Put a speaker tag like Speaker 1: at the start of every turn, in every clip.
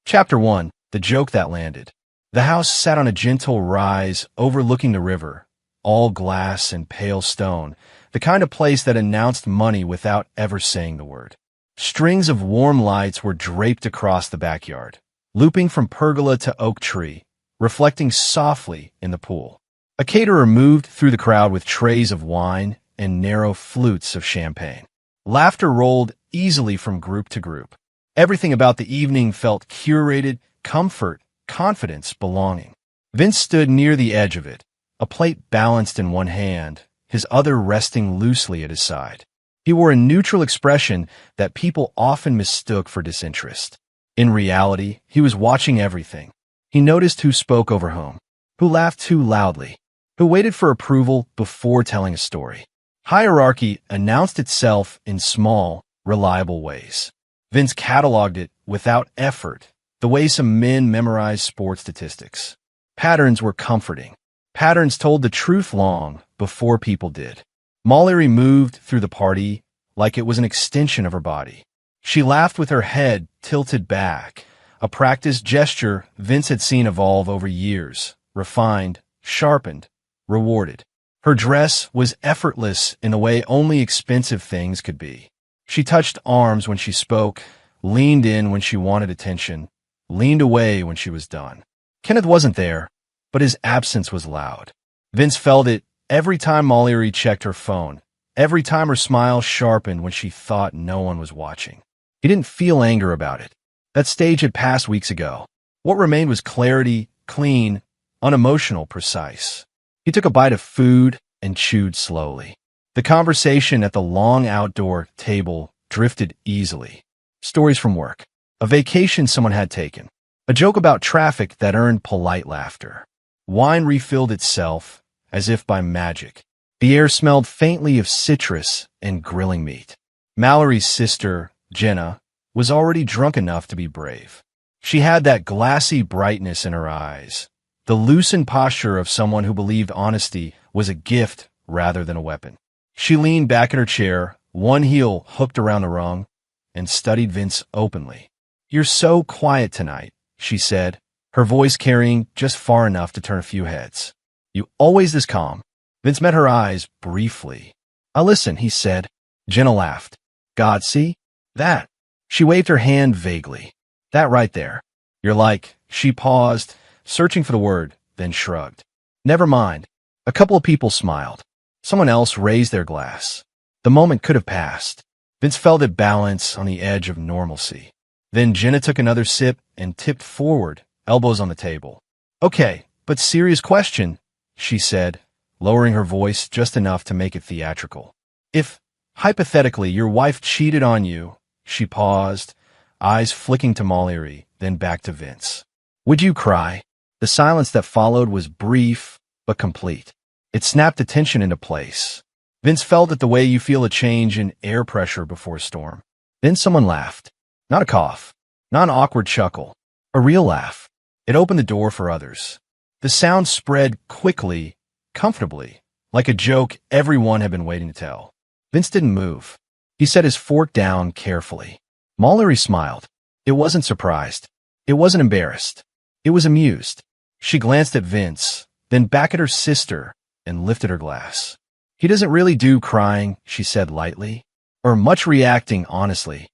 Speaker 1: Chapter 1. The Joke That Landed. The house sat on a gentle rise overlooking the river, all glass and pale stone, the kind of place that announced money without ever saying the word. Strings of warm lights were draped across the backyard, looping from pergola to oak tree, reflecting softly in the pool. A caterer moved through the crowd with trays of wine and narrow flutes of champagne. Laughter rolled easily from group to group. Everything about the evening felt curated, comfort, confidence, belonging. Vince stood near the edge of it, a plate balanced in one hand, his other resting loosely at his side. He wore a neutral expression that people often mistook for disinterest. In reality, he was watching everything. He noticed who spoke over whom, who laughed too loudly, who waited for approval before telling a story. Hierarchy announced itself in small, reliable ways. Vince cataloged it without effort, the way some men memorize sports statistics. Patterns were comforting. Patterns told the truth long before people did. Mallory moved through the party like it was an extension of her body. She laughed with her head tilted back, a practiced gesture Vince had seen evolve over years, refined, sharpened, rewarded. Her dress was effortless in a way only expensive things could be. She touched arms when she spoke, leaned in when she wanted attention, leaned away when she was done. Kenneth wasn't there, but his absence was loud. Vince felt it every time Mallory checked her phone, every time her smile sharpened when she thought no one was watching. He didn't feel anger about it. That stage had passed weeks ago. What remained was clarity, clean, unemotional, precise. He took a bite of food and chewed slowly. The conversation at the long outdoor table drifted easily. Stories from work, a vacation someone had taken, a joke about traffic that earned polite laughter. Wine refilled itself as if by magic. The air smelled faintly of citrus and grilling meat. Mallory's sister, Jenna, was already drunk enough to be brave. She had that glassy brightness in her eyes, the loosened posture of someone who believed honesty was a gift rather than a weapon. She leaned back in her chair, one heel hooked around the rung, and studied Vince openly. "You're so quiet tonight," she said, her voice carrying just far enough to turn a few heads. "You always this calm." Vince met her eyes briefly. "I'll listen," he said. Jenna laughed. "God, see? That." She waved her hand vaguely. "That right there. You're like..." She paused, searching for the word, then shrugged. "Never mind." A couple of people smiled. Someone else raised their glass. The moment could have passed. Vince felt it balance on the edge of normalcy. Then Jenna took another sip and tipped forward, elbows on the table. "Okay, but serious question," she said, lowering her voice just enough to make it theatrical. "If, hypothetically, your wife cheated on you," she paused, eyes flicking to Mallory, then back to Vince. "Would you cry?" The silence that followed was brief, but complete. It snapped the tension into place. Vince felt it the way you feel a change in air pressure before a storm. Then someone laughed. Not a cough, not an awkward chuckle, a real laugh. It opened the door for others. The sound spread quickly, comfortably, like a joke everyone had been waiting to tell. Vince didn't move. He set his fork down carefully. Mallory smiled. It wasn't surprised. It wasn't embarrassed. It was amused. She glanced at Vince, then back at her sister, and lifted her glass. "He doesn't really do crying," she said lightly, "or much reacting, honestly.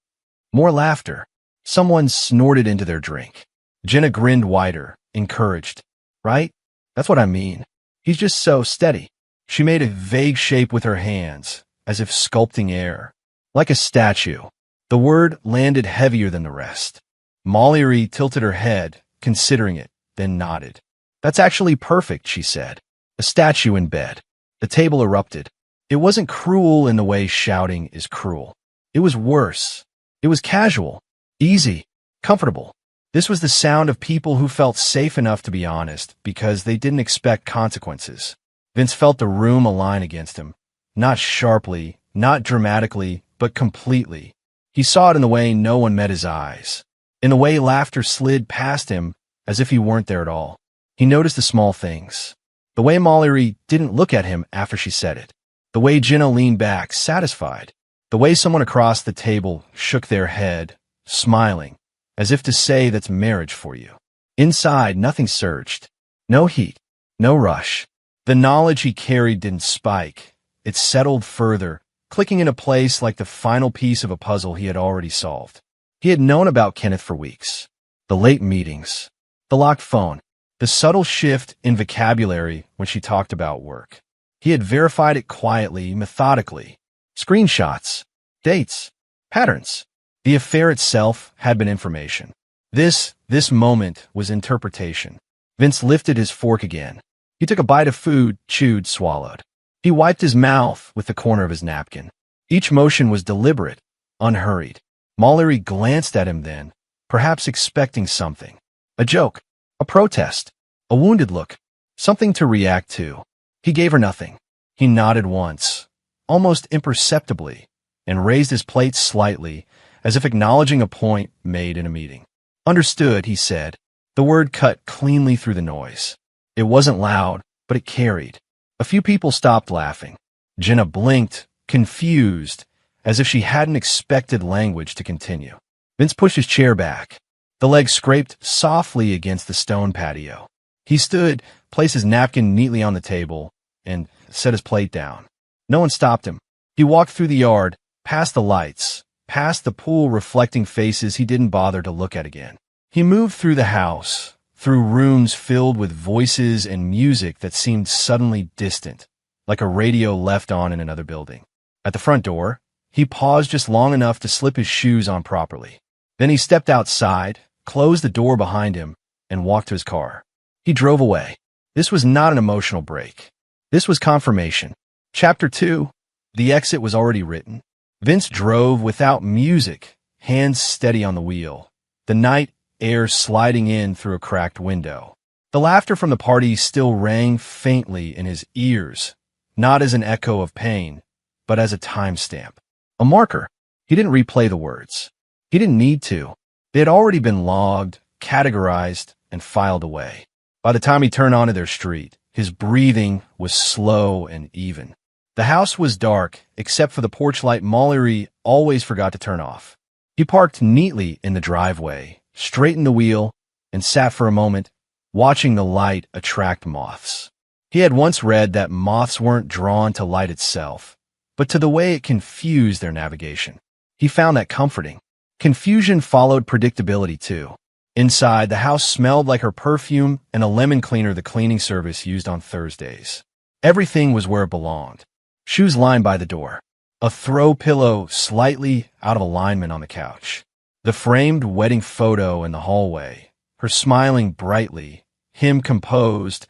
Speaker 1: More laughter." Someone snorted into their drink. Jenna grinned wider, encouraged. "Right? That's what I mean. He's just so steady." She made a vague shape with her hands, as if sculpting air. Like a statue. The word landed heavier than the rest. Mallory tilted her head, considering it, then nodded. "That's actually perfect," she said. "A statue in bed." The table erupted. It wasn't cruel in the way shouting is cruel. It was worse. It was casual, easy, comfortable. This was the sound of people who felt safe enough to be honest because they didn't expect consequences. Vince felt the room align against him. Not sharply, not dramatically, but completely. He saw it in the way no one met his eyes. In the way laughter slid past him as if he weren't there at all. He noticed the small things. The way Mallory didn't look at him after she said it. The way Jenna leaned back, satisfied. The way someone across the table shook their head, smiling, as if to say that's marriage for you. Inside, nothing surged. No heat. No rush. The knowledge he carried didn't spike. It settled further, clicking into place like the final piece of a puzzle he had already solved. He had known about Kenneth for weeks. The late meetings. The locked phone. The subtle shift in vocabulary when she talked about work. He had verified it quietly, methodically. Screenshots. Dates. Patterns. The affair itself had been information. This moment was interpretation. Vince lifted his fork again. He took a bite of food, chewed, swallowed. He wiped his mouth with the corner of his napkin. Each motion was deliberate, unhurried. Mallory glanced at him then, perhaps expecting something. A joke, a protest, a wounded look, something to react to. He gave her nothing. He nodded once, almost imperceptibly, and raised his plate slightly, as if acknowledging a point made in a meeting. Understood, he said. The word cut cleanly through the noise. It wasn't loud, but it carried. A few people stopped laughing. Jenna blinked, confused, as if she hadn't expected language to continue. Vince pushed his chair back. The leg scraped softly against the stone patio. He stood, placed his napkin neatly on the table, and set his plate down. No one stopped him. He walked through the yard, past the lights, past the pool reflecting faces he didn't bother to look at again. He moved through the house, through rooms filled with voices and music that seemed suddenly distant, like a radio left on in another building. At the front door, he paused just long enough to slip his shoes on properly. Then he stepped outside, closed the door behind him, and walked to his car. He drove away. This was not an emotional break. This was confirmation. Chapter 2. The exit was already written. Vince drove without music, hands steady on the wheel. The night air sliding in through a cracked window. The laughter from the party still rang faintly in his ears, not as an echo of pain, but as a timestamp. A marker. He didn't replay the words. He didn't need to. They had already been logged, categorized, and filed away. By the time he turned onto their street, his breathing was slow and even. The house was dark, except for the porch light Mallory always forgot to turn off. He parked neatly in the driveway, straightened the wheel, and sat for a moment, watching the light attract moths. He had once read that moths weren't drawn to light itself, but to the way it confused their navigation. He found that comforting. Confusion followed predictability, too. Inside, the house smelled like her perfume and a lemon cleaner the cleaning service used on Thursdays. Everything was where it belonged. Shoes lined by the door. A throw pillow slightly out of alignment on the couch. The framed wedding photo in the hallway. Her smiling brightly. Him composed,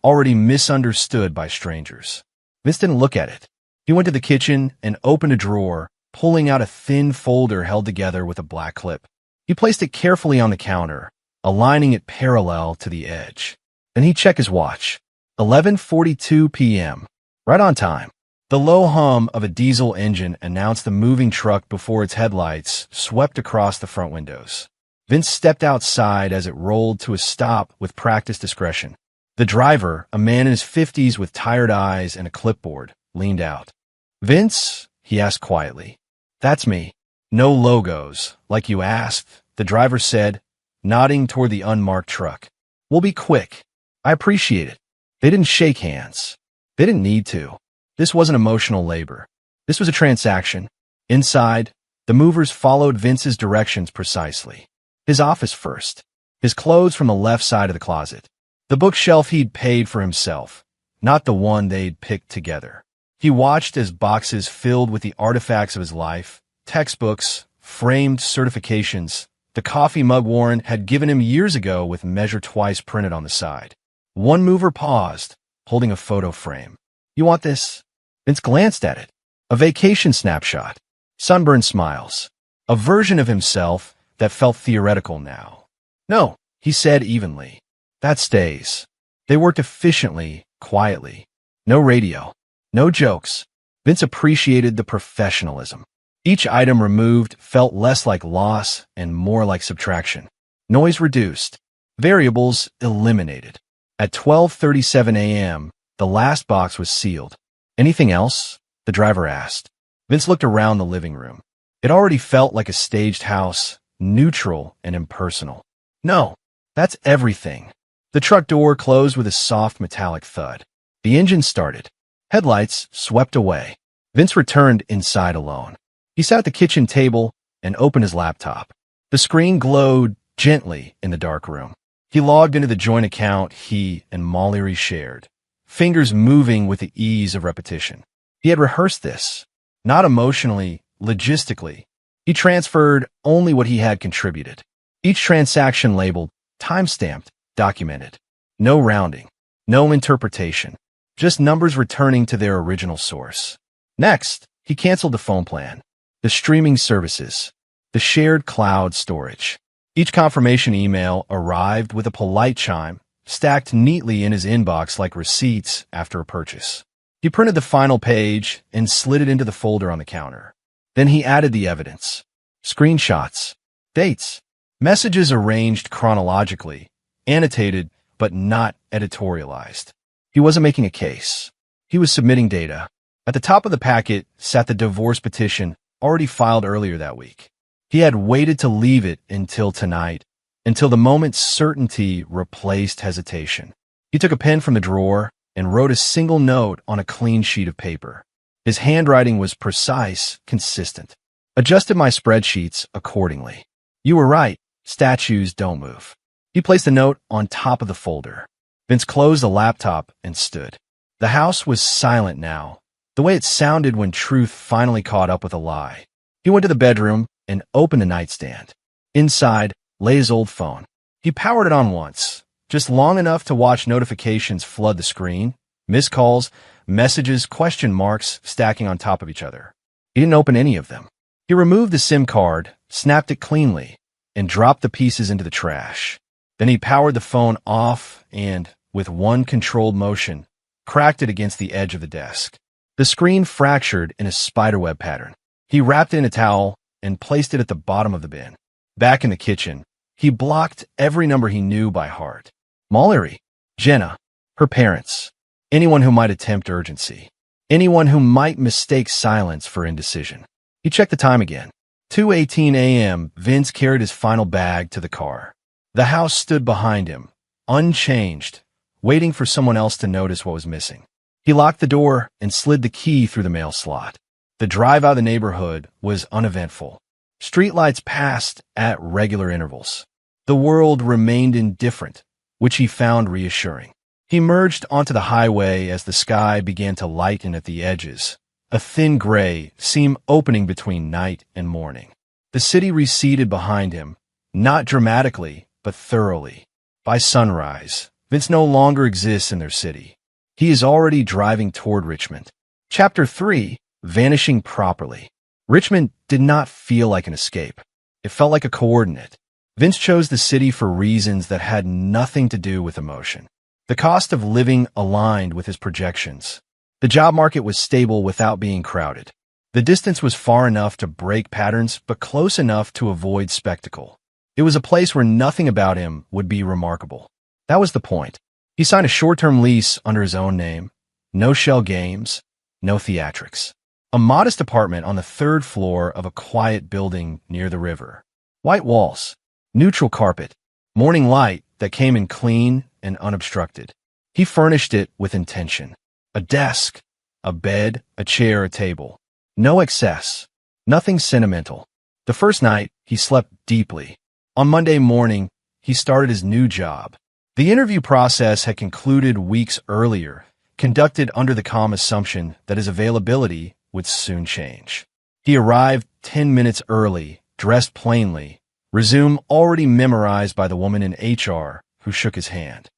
Speaker 1: already misunderstood by strangers. Vince didn't look at it. He went to the kitchen and opened a drawer, pulling out a thin folder held together with a black clip. He placed it carefully on the counter, aligning it parallel to the edge. Then he checked his watch. 11:42 p.m. Right on time. The low hum of a diesel engine announced the moving truck before its headlights swept across the front windows. Vince stepped outside as it rolled to a stop with practiced discretion. The driver, a man in his 50s with tired eyes and a clipboard, leaned out. "Vince?" he asked quietly. "That's me. No logos, like you asked," the driver said, nodding toward the unmarked truck. "We'll be quick. I appreciate it." They didn't shake hands. They didn't need to. This wasn't emotional labor. This was a transaction. Inside, the movers followed Vince's directions precisely. His office first. His clothes from the left side of the closet. The bookshelf he'd paid for himself, not the one they'd picked together. He watched as boxes filled with the artifacts of his life, textbooks, framed certifications, the coffee mug Warren had given him years ago with Measure Twice printed on the side. One mover paused, holding a photo frame. "You want this?" Vince glanced at it. A vacation snapshot. Sunburned smiles. A version of himself that felt theoretical now. "No," he said evenly. "That stays." They worked efficiently, quietly. No radio. No jokes. Vince appreciated the professionalism. Each item removed felt less like loss and more like subtraction. Noise reduced. Variables eliminated. At 12:37 a.m., the last box was sealed. "Anything else?" the driver asked. Vince looked around the living room. It already felt like a staged house, neutral and impersonal. No, that's everything. The truck door closed with a soft metallic thud. The engine started. Headlights swept away. Vince returned inside alone. He sat at the kitchen table and opened his laptop. The screen glowed gently in the dark room. He logged into the joint account he and Mallory shared, fingers moving with the ease of repetition. He had rehearsed this, not emotionally, logistically. He transferred only what he had contributed. Each transaction labeled, time-stamped, documented. No rounding, no interpretation, just numbers returning to their original source. Next, he canceled the phone plan, the streaming services, the shared cloud storage. Each confirmation email arrived with a polite chime, stacked neatly in his inbox like receipts after a purchase. He printed the final page and slid it into the folder on the counter. Then he added the evidence. Screenshots, dates, messages arranged chronologically, annotated but not editorialized. He wasn't making a case. He was submitting data. At the top of the packet sat the divorce petition already filed earlier that week. He had waited to leave it until tonight, until the moment certainty replaced hesitation. He took a pen from the drawer and wrote a single note on a clean sheet of paper. His handwriting was precise, consistent. Adjusted my spreadsheets accordingly. You were right. Statues don't move. He placed the note on top of the folder. Vince closed the laptop and stood. The house was silent now, the way it sounded when truth finally caught up with a lie. He went to the bedroom and opened a nightstand. Inside lay his old phone. He powered it on once, just long enough to watch notifications flood the screen, missed calls, messages, question marks stacking on top of each other. He didn't open any of them. He removed the SIM card, snapped it cleanly, and dropped the pieces into the trash. Then he powered the phone off and, with one controlled motion, cracked it against the edge of the desk. The screen fractured in a spiderweb pattern. He wrapped it in a towel and placed it at the bottom of the bin. Back in the kitchen, he blocked every number he knew by heart. Mallory, Jenna, her parents, anyone who might attempt urgency, anyone who might mistake silence for indecision. He checked the time again. 2:18 a.m., Vince carried his final bag to the car. The house stood behind him, unchanged, waiting for someone else to notice what was missing. He locked the door and slid the key through the mail slot. The drive out of the neighborhood was uneventful. Streetlights passed at regular intervals. The world remained indifferent, which he found reassuring. He emerged onto the highway as the sky began to lighten at the edges, a thin gray seam opening between night and morning. The city receded behind him, not dramatically, but thoroughly. By sunrise, Vince no longer exists in their city. He is already driving toward Richmond. Chapter 3, Vanishing Properly. Richmond did not feel like an escape. It felt like a coordinate. Vince chose the city for reasons that had nothing to do with emotion. The cost of living aligned with his projections. The job market was stable without being crowded. The distance was far enough to break patterns, but close enough to avoid spectacle. It was a place where nothing about him would be remarkable. That was the point. He signed a short-term lease under his own name. No shell games, no theatrics. A modest apartment on the third floor of a quiet building near the river. White walls, neutral carpet, morning light that came in clean and unobstructed. He furnished it with intention. A desk, a bed, a chair, a table. No excess, nothing sentimental. The first night, he slept deeply. On Monday morning, he started his new job. The interview process had concluded weeks earlier, conducted under the calm assumption that his availability would soon change. He arrived 10 minutes early, dressed plainly, resume already memorized by the woman in HR who shook his hand.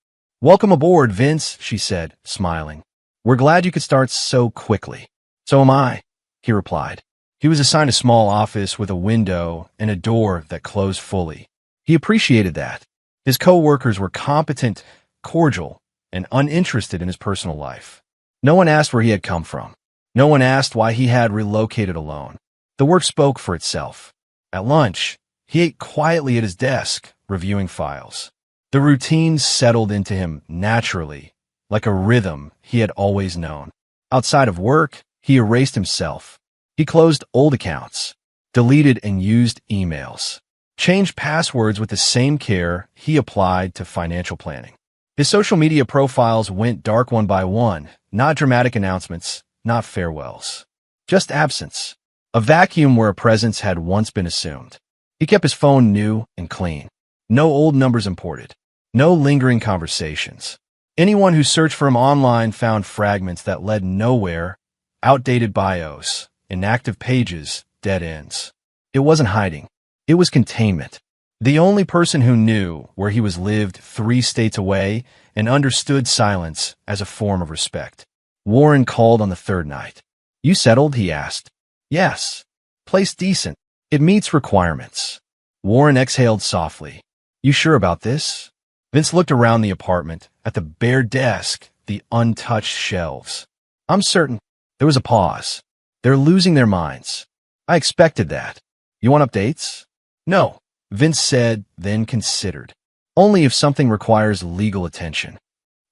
Speaker 1: "Welcome aboard, Vince," she said, smiling. "We're glad you could start so quickly." "So am I," he replied. He was assigned a small office with a window and a door that closed fully. He appreciated that. His co-workers were competent, cordial, and uninterested in his personal life. No one asked where he had come from. No one asked why he had relocated alone. The work spoke for itself. At lunch, he ate quietly at his desk, reviewing files. The routine settled into him naturally, like a rhythm he had always known. Outside of work, he erased himself. He closed old accounts, deleted and used emails, changed passwords with the same care he applied to financial planning. His social media profiles went dark one by one, not dramatic announcements, not farewells. Just absence. A vacuum where a presence had once been assumed. He kept his phone new and clean. No old numbers imported. No lingering conversations. Anyone who searched for him online found fragments that led nowhere, outdated bios, inactive pages, dead ends. It wasn't hiding. It was containment. The only person who knew where he was lived 3 states away and understood silence as a form of respect. Warren called on the 3rd night. "You settled?" he asked. "Yes. Place decent. It meets requirements." Warren exhaled softly. "You sure about this?" Vince looked around the apartment, at the bare desk, the untouched shelves. "I'm certain." There was a pause. "They're losing their minds." "I expected that." "You want updates?" "No," Vince said, then considered. "Only if something requires legal attention."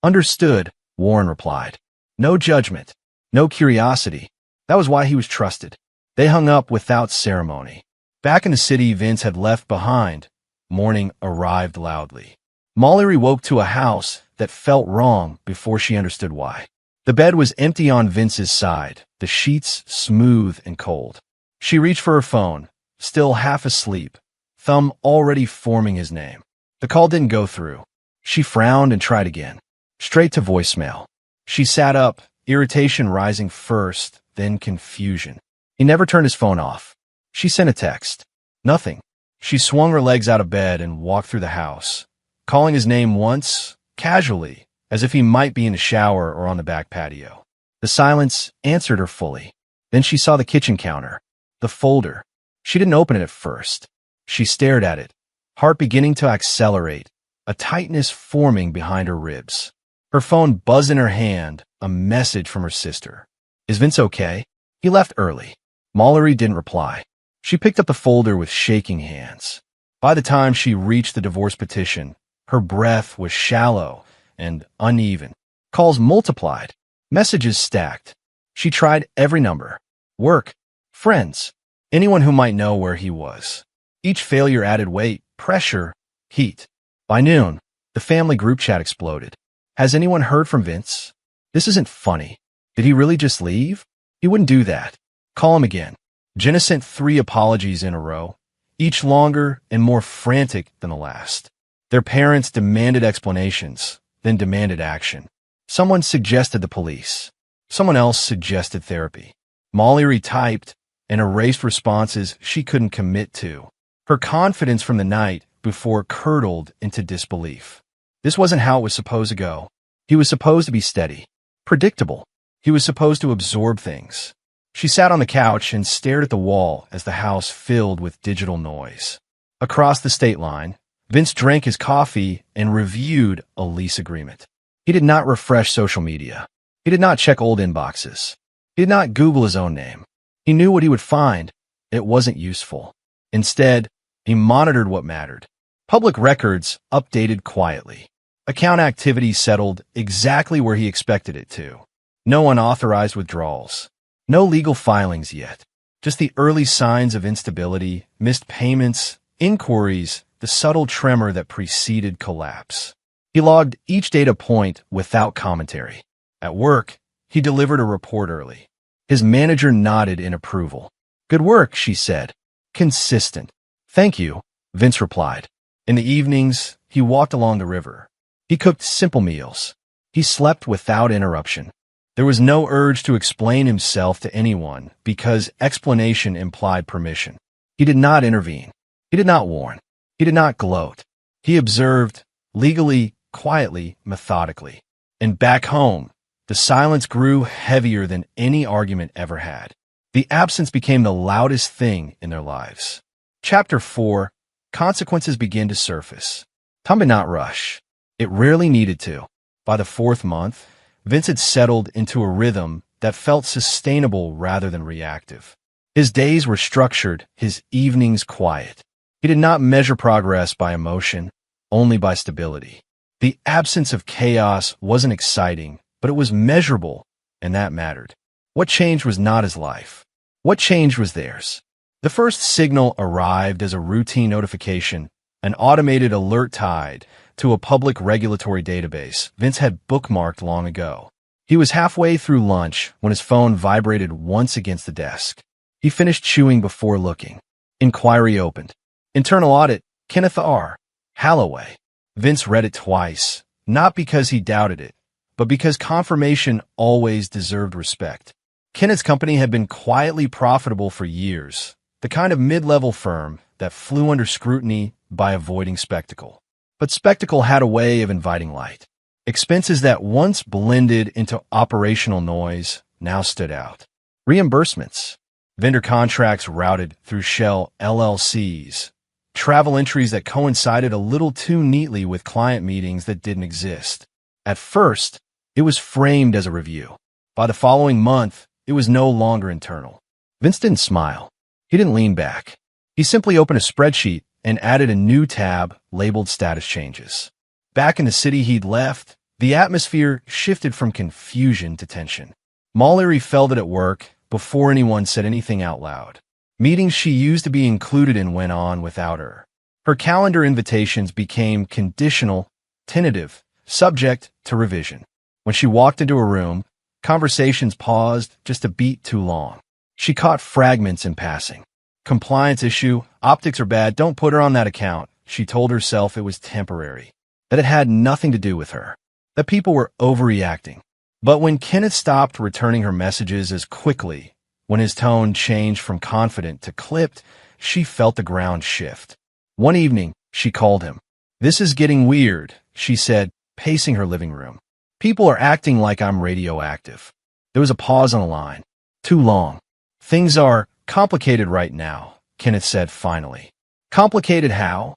Speaker 1: "Understood," Warren replied. No judgment. No curiosity. That was why he was trusted. They hung up without ceremony. Back in the city Vince had left behind, morning arrived loudly. Mallory woke to a house that felt wrong before she understood why. The bed was empty on Vince's side, the sheets smooth and cold. She reached for her phone, still half asleep, thumb already forming his name. The call didn't go through. She frowned and tried again. Straight to voicemail. She sat up, irritation rising first, then confusion. He never turned his phone off. She sent a text. Nothing. She swung her legs out of bed and walked through the house, calling his name once, casually, as if he might be in the shower or on the back patio. The silence answered her fully. Then she saw the kitchen counter, the folder. She didn't open it at first. She stared at it, heart beginning to accelerate, a tightness forming behind her ribs. Her phone buzzed in her hand, a message from her sister. "Is Vince okay?" "He left early." Mallory didn't reply. She picked up the folder with shaking hands. By the time she reached the divorce petition, her breath was shallow and uneven. Calls multiplied. Messages stacked. She tried every number. Work. Friends. Anyone who might know where he was. Each failure added weight, pressure, heat. By noon, the family group chat exploded. "Has anyone heard from Vince? This isn't funny. Did he really just leave? He wouldn't do that. Call him again." Jenna sent 3 apologies in a row, each longer and more frantic than the last. Their parents demanded explanations, then demanded action. Someone suggested the police. Someone else suggested therapy. Mallory typed and erased responses she couldn't commit to. Her confidence from the night before curdled into disbelief. This wasn't how it was supposed to go. He was supposed to be steady, predictable. He was supposed to absorb things. She sat on the couch and stared at the wall as the house filled with digital noise. Across the state line, Vince drank his coffee and reviewed a lease agreement. He did not refresh social media. He did not check old inboxes. He did not Google his own name. He knew what he would find. It wasn't useful. Instead, he monitored what mattered. Public records updated quietly. Account activity settled exactly where he expected it to. No unauthorized withdrawals. No legal filings yet. Just the early signs of instability, missed payments, inquiries, the subtle tremor that preceded collapse. He logged each data point without commentary. At work, he delivered a report early. His manager nodded in approval. "Good work," she said. "Consistent." "Thank you," Vince replied. In the evenings, he walked along the river. He cooked simple meals. He slept without interruption. There was no urge to explain himself to anyone because explanation implied permission. He did not intervene. He did not warn. He did not gloat. He observed, legally, quietly, methodically. And back home, the silence grew heavier than any argument ever had. The absence became the loudest thing in their lives. Chapter 4. Consequences begin to surface. Time did not rush. It rarely needed to. By the 4th month, Vince had settled into a rhythm that felt sustainable rather than reactive. His days were structured, his evenings quiet. He did not measure progress by emotion, only by stability. The absence of chaos wasn't exciting, but it was measurable, and that mattered. What changed was not his life. What changed was theirs. The first signal arrived as a routine notification, an automated alert tied to a public regulatory database Vince had bookmarked long ago. He was halfway through lunch when his phone vibrated once against the desk. He finished chewing before looking. Inquiry opened. Internal audit, Kenneth R. Holloway. Vince read it twice, not because he doubted it, but because confirmation always deserved respect. Kenneth's company had been quietly profitable for years, the kind of mid-level firm that flew under scrutiny by avoiding spectacle. But spectacle had a way of inviting light. Expenses that once blended into operational noise now stood out. Reimbursements, vendor contracts routed through shell LLCs, travel entries that coincided a little too neatly with client meetings that didn't exist. At first, it was framed as a review. By the following month, it was no longer internal. Vince didn't smile. He didn't lean back. He simply opened a spreadsheet and added a new tab labeled Status Changes. Back in the city he'd left, the atmosphere shifted from confusion to tension. Mallory felt it at work before anyone said anything out loud. Meetings she used to be included in went on without her. Her calendar invitations became conditional, tentative, subject to revision. When she walked into a room, conversations paused just a beat too long. She caught fragments in passing. Compliance issue, optics are bad, don't put her on that account. She told herself it was temporary, that it had nothing to do with her, that people were overreacting. But when Kenneth stopped returning her messages as quickly, when his tone changed from confident to clipped, she felt the ground shift. One evening, she called him. "This is getting weird," she said, pacing her living room. "People are acting like I'm radioactive." There was a pause on the line. Too long. "Things are complicated right now," Kenneth said finally. "Complicated how?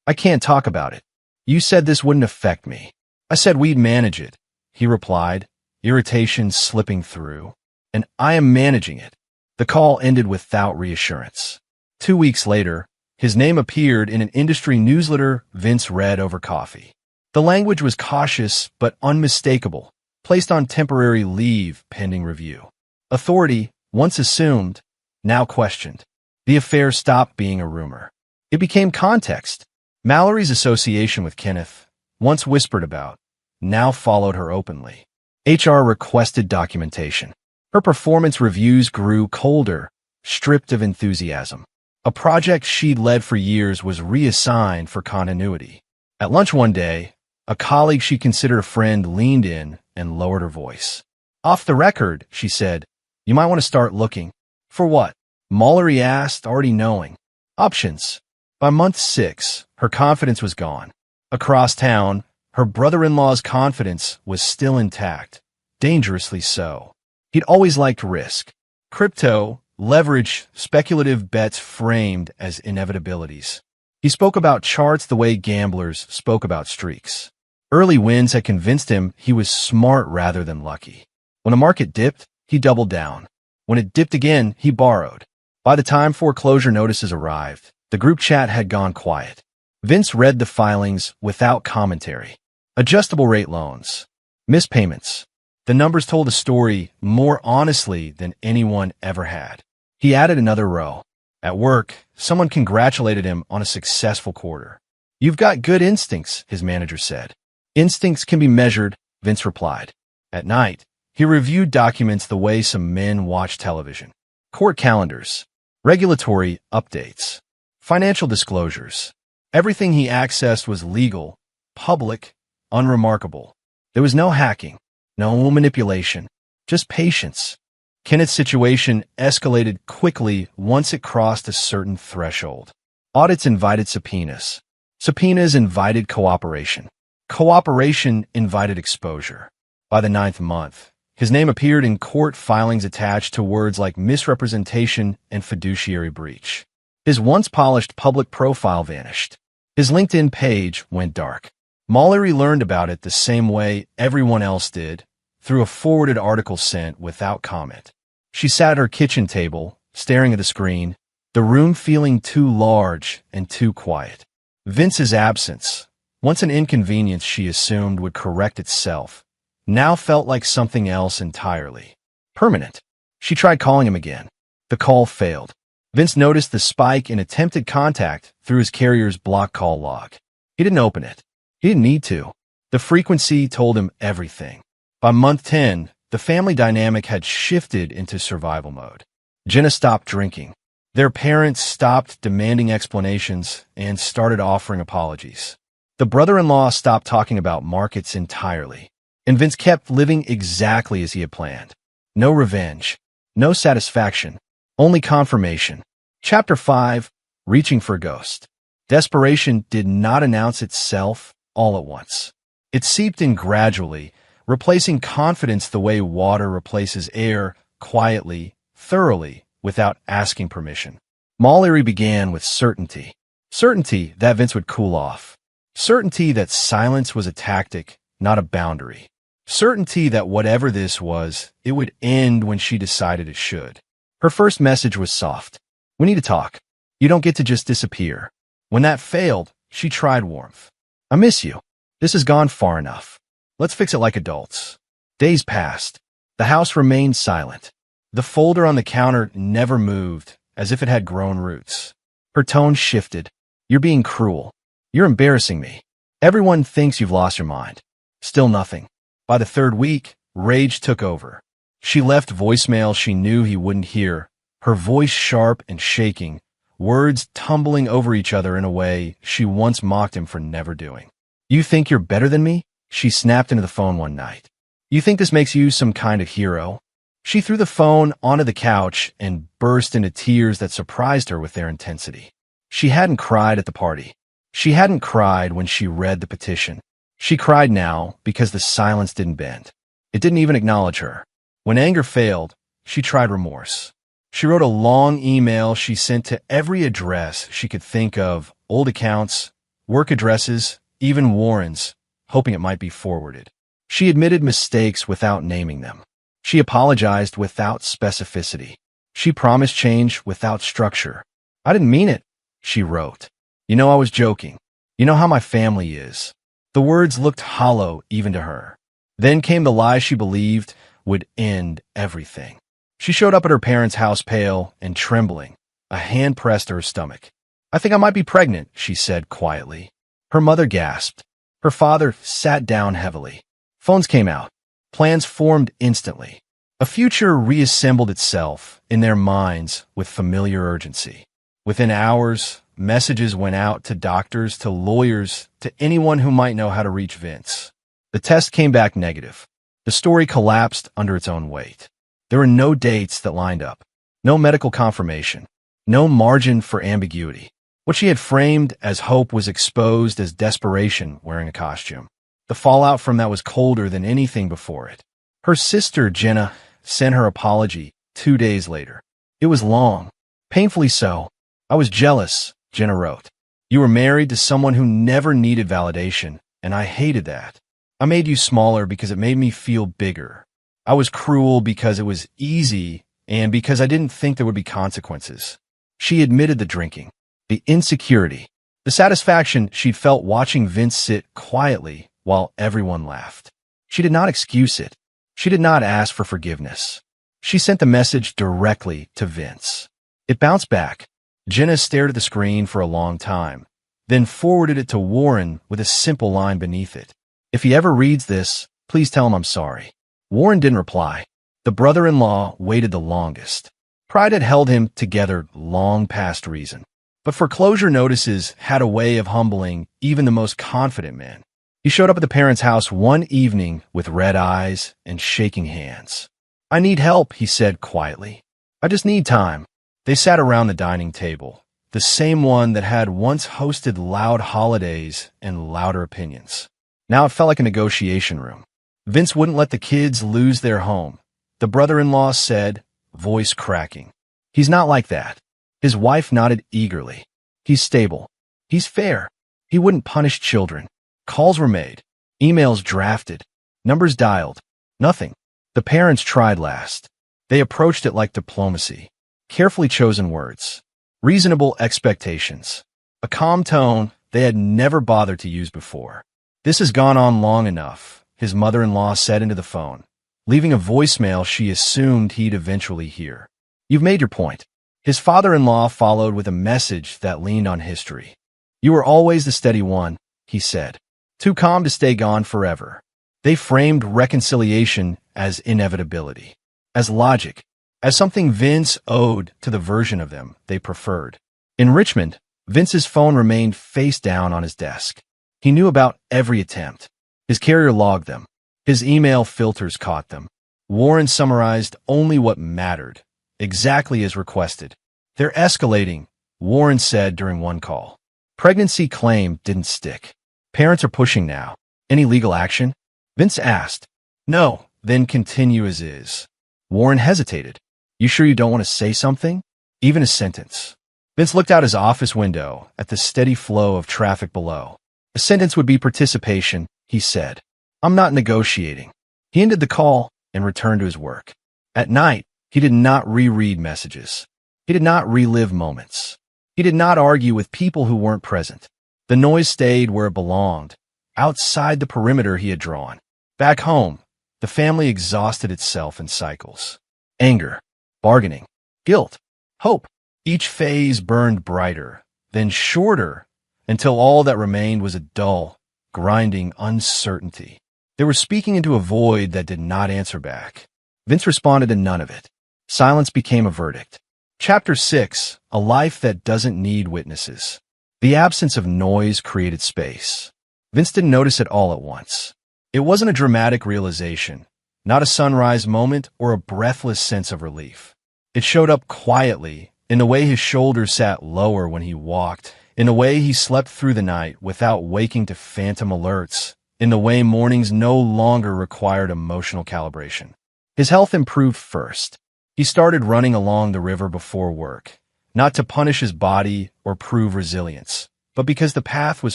Speaker 1: I can't talk about it. You said this wouldn't affect me." "I said we'd manage it," he replied, irritation slipping through. "And I am managing it." The call ended without reassurance. 2 weeks later, his name appeared in an industry newsletter Vince read over coffee. The language was cautious but unmistakable, placed on temporary leave pending review. Authority, once assumed, now questioned. The affair stopped being a rumor. It became context. Mallory's association with Kenneth, once whispered about, now followed her openly. HR requested documentation. Her performance reviews grew colder, stripped of enthusiasm. A project she'd led for years was reassigned for continuity. At lunch one day, a colleague she considered a friend leaned in and lowered her voice. "Off the record," she said, "you might want to start looking." "For what?" Mallory asked, already knowing. "Options." By month 6, her confidence was gone. Across town, her brother-in-law's confidence was still intact, dangerously so. He'd always liked risk. Crypto, leverage, speculative bets framed as inevitabilities. He spoke about charts the way gamblers spoke about streaks. Early wins had convinced him he was smart rather than lucky. When the market dipped, he doubled down. When it dipped again, he borrowed. By the time foreclosure notices arrived, the group chat had gone quiet. Vince read the filings without commentary. Adjustable rate loans. Missed payments. The numbers told a story more honestly than anyone ever had. He added another row. At work, someone congratulated him on a successful quarter. "You've got good instincts," his manager said. "Instincts can be measured," Vince replied. At night, he reviewed documents the way some men watch television. Court calendars, regulatory updates, financial disclosures. Everything he accessed was legal, public, unremarkable. There was no hacking, no manipulation, just patience. Kenneth's situation escalated quickly once it crossed a certain threshold. Audits invited subpoenas. Subpoenas invited cooperation. Cooperation invited exposure. By the 9th month, his name appeared in court filings attached to words like misrepresentation and fiduciary breach. His once polished public profile vanished. His LinkedIn page went dark. Mallory learned about it the same way everyone else did, through a forwarded article sent without comment. She sat at her kitchen table, staring at the screen, the room feeling too large and too quiet. Vince's absence, once an inconvenience she assumed would correct itself, now felt like something else entirely. Permanent. She tried calling him again. The call failed. Vince noticed the spike in attempted contact through his carrier's block call log. He didn't open it. He didn't need to. The frequency told him everything. By month 10, the family dynamic had shifted into survival mode. Jenna stopped drinking. Their parents stopped demanding explanations and started offering apologies. The brother-in-law stopped talking about markets entirely, and Vince kept living exactly as he had planned. No revenge, no satisfaction, only confirmation. Chapter 5, Reaching for a Ghost. Desperation did not announce itself all at once. It seeped in gradually, replacing confidence the way water replaces air, quietly, thoroughly, without asking permission. Mallory began with certainty. Certainty that Vince would cool off. Certainty that silence was a tactic, not a boundary. Certainty that whatever this was, it would end when she decided it should. Her first message was soft. We need to talk. You don't get to just disappear. When that failed, she tried warmth. I miss you. This has gone far enough. Let's fix it like adults. Days passed. The house remained silent. The folder on the counter never moved, as if it had grown roots. Her tone shifted. You're being cruel. You're embarrassing me. Everyone thinks you've lost your mind. Still nothing. By the third week, rage took over. She left voicemail she knew he wouldn't hear, her voice sharp and shaking, words tumbling over each other in a way she once mocked him for never doing. You think you're better than me? She snapped into the phone one night. You think this makes you some kind of hero? She threw the phone onto the couch and burst into tears that surprised her with their intensity. She hadn't cried at the party. She hadn't cried when she read the petition. She cried now because the silence didn't bend. It didn't even acknowledge her. When anger failed, she tried remorse. She wrote a long email she sent to every address she could think of, old accounts, work addresses, even Warren's, hoping it might be forwarded. She admitted mistakes without naming them. She apologized without specificity. She promised change without structure. I didn't mean it, she wrote. You know I was joking. You know how my family is. The words looked hollow even to her. Then came the lie she believed would end everything. She showed up at her parents' house pale and trembling, a hand pressed to her stomach. I think I might be pregnant, she said quietly. Her mother gasped. Her father sat down heavily. Phones came out. Plans formed instantly. A future reassembled itself in their minds with familiar urgency. Within hours, messages went out to doctors, to lawyers, to anyone who might know how to reach Vince. The test came back negative. The story collapsed under its own weight. There were no dates that lined up, no medical confirmation, no margin for ambiguity. What she had framed as hope was exposed as desperation wearing a costume. The fallout from that was colder than anything before it. Her sister, Jenna, sent her apology 2 days later. It was long, painfully so. I was jealous, Jenna wrote. You were married to someone who never needed validation, and I hated that. I made you smaller because it made me feel bigger. I was cruel because it was easy and because I didn't think there would be consequences. She admitted the drinking, the insecurity, the satisfaction she'd felt watching Vince sit quietly while everyone laughed. She did not excuse it. She did not ask for forgiveness. She sent the message directly to Vince. It bounced back. Jenna stared at the screen for a long time, then forwarded it to Warren with a simple line beneath it. If he ever reads this, please tell him I'm sorry. Warren didn't reply. The brother-in-law waited the longest. Pride had held him together long past reason. But foreclosure notices had a way of humbling even the most confident man. He showed up at the parents' house one evening with red eyes and shaking hands. I need help, he said quietly. I just need time. They sat around the dining table, the same one that had once hosted loud holidays and louder opinions. Now it felt like a negotiation room. Vince wouldn't let the kids lose their home. The brother-in-law said, voice cracking. He's not like that. His wife nodded eagerly. He's stable. He's fair. He wouldn't punish children. Calls were made. Emails drafted. Numbers dialed. Nothing. The parents tried last. They approached it like diplomacy. Carefully chosen words. Reasonable expectations. A calm tone they had never bothered to use before. This has gone on long enough, his mother-in-law said into the phone, leaving a voicemail she assumed he'd eventually hear. You've made your point. His father-in-law followed with a message that leaned on history. "You were always the steady one," he said. "Too calm to stay gone forever." They framed reconciliation as inevitability, as logic, as something Vince owed to the version of them they preferred. In Richmond, Vince's phone remained face down on his desk. He knew about every attempt. His carrier logged them. His email filters caught them. Warren summarized only what mattered, exactly as requested. "They're escalating," Warren said during one call. Pregnancy claim didn't stick. "Parents are pushing now. Any legal action?" Vince asked. "No, then continue as is." Warren hesitated. "You sure you don't want to say something? Even a sentence?" Vince looked out his office window at the steady flow of traffic below. "A sentence would be participation," he said. "I'm not negotiating." He ended the call and returned to his work. At night, he did not reread messages. He did not relive moments. He did not argue with people who weren't present. The noise stayed where it belonged, outside the perimeter he had drawn. Back home, the family exhausted itself in cycles. Anger, bargaining, guilt, hope. Each phase burned brighter, then shorter, until all that remained was a dull, grinding uncertainty. They were speaking into a void that did not answer back. Vince responded to none of it. Silence became a verdict. Chapter 6, A Life That Doesn't Need Witnesses. The absence of noise created space. Vince didn't notice it all at once. It wasn't a dramatic realization, not a sunrise moment or a breathless sense of relief. It showed up quietly, in the way his shoulders sat lower when he walked, in the way he slept through the night without waking to phantom alerts, in the way mornings no longer required emotional calibration. His health improved first. He started running along the river before work, not to punish his body or prove resilience, but because the path was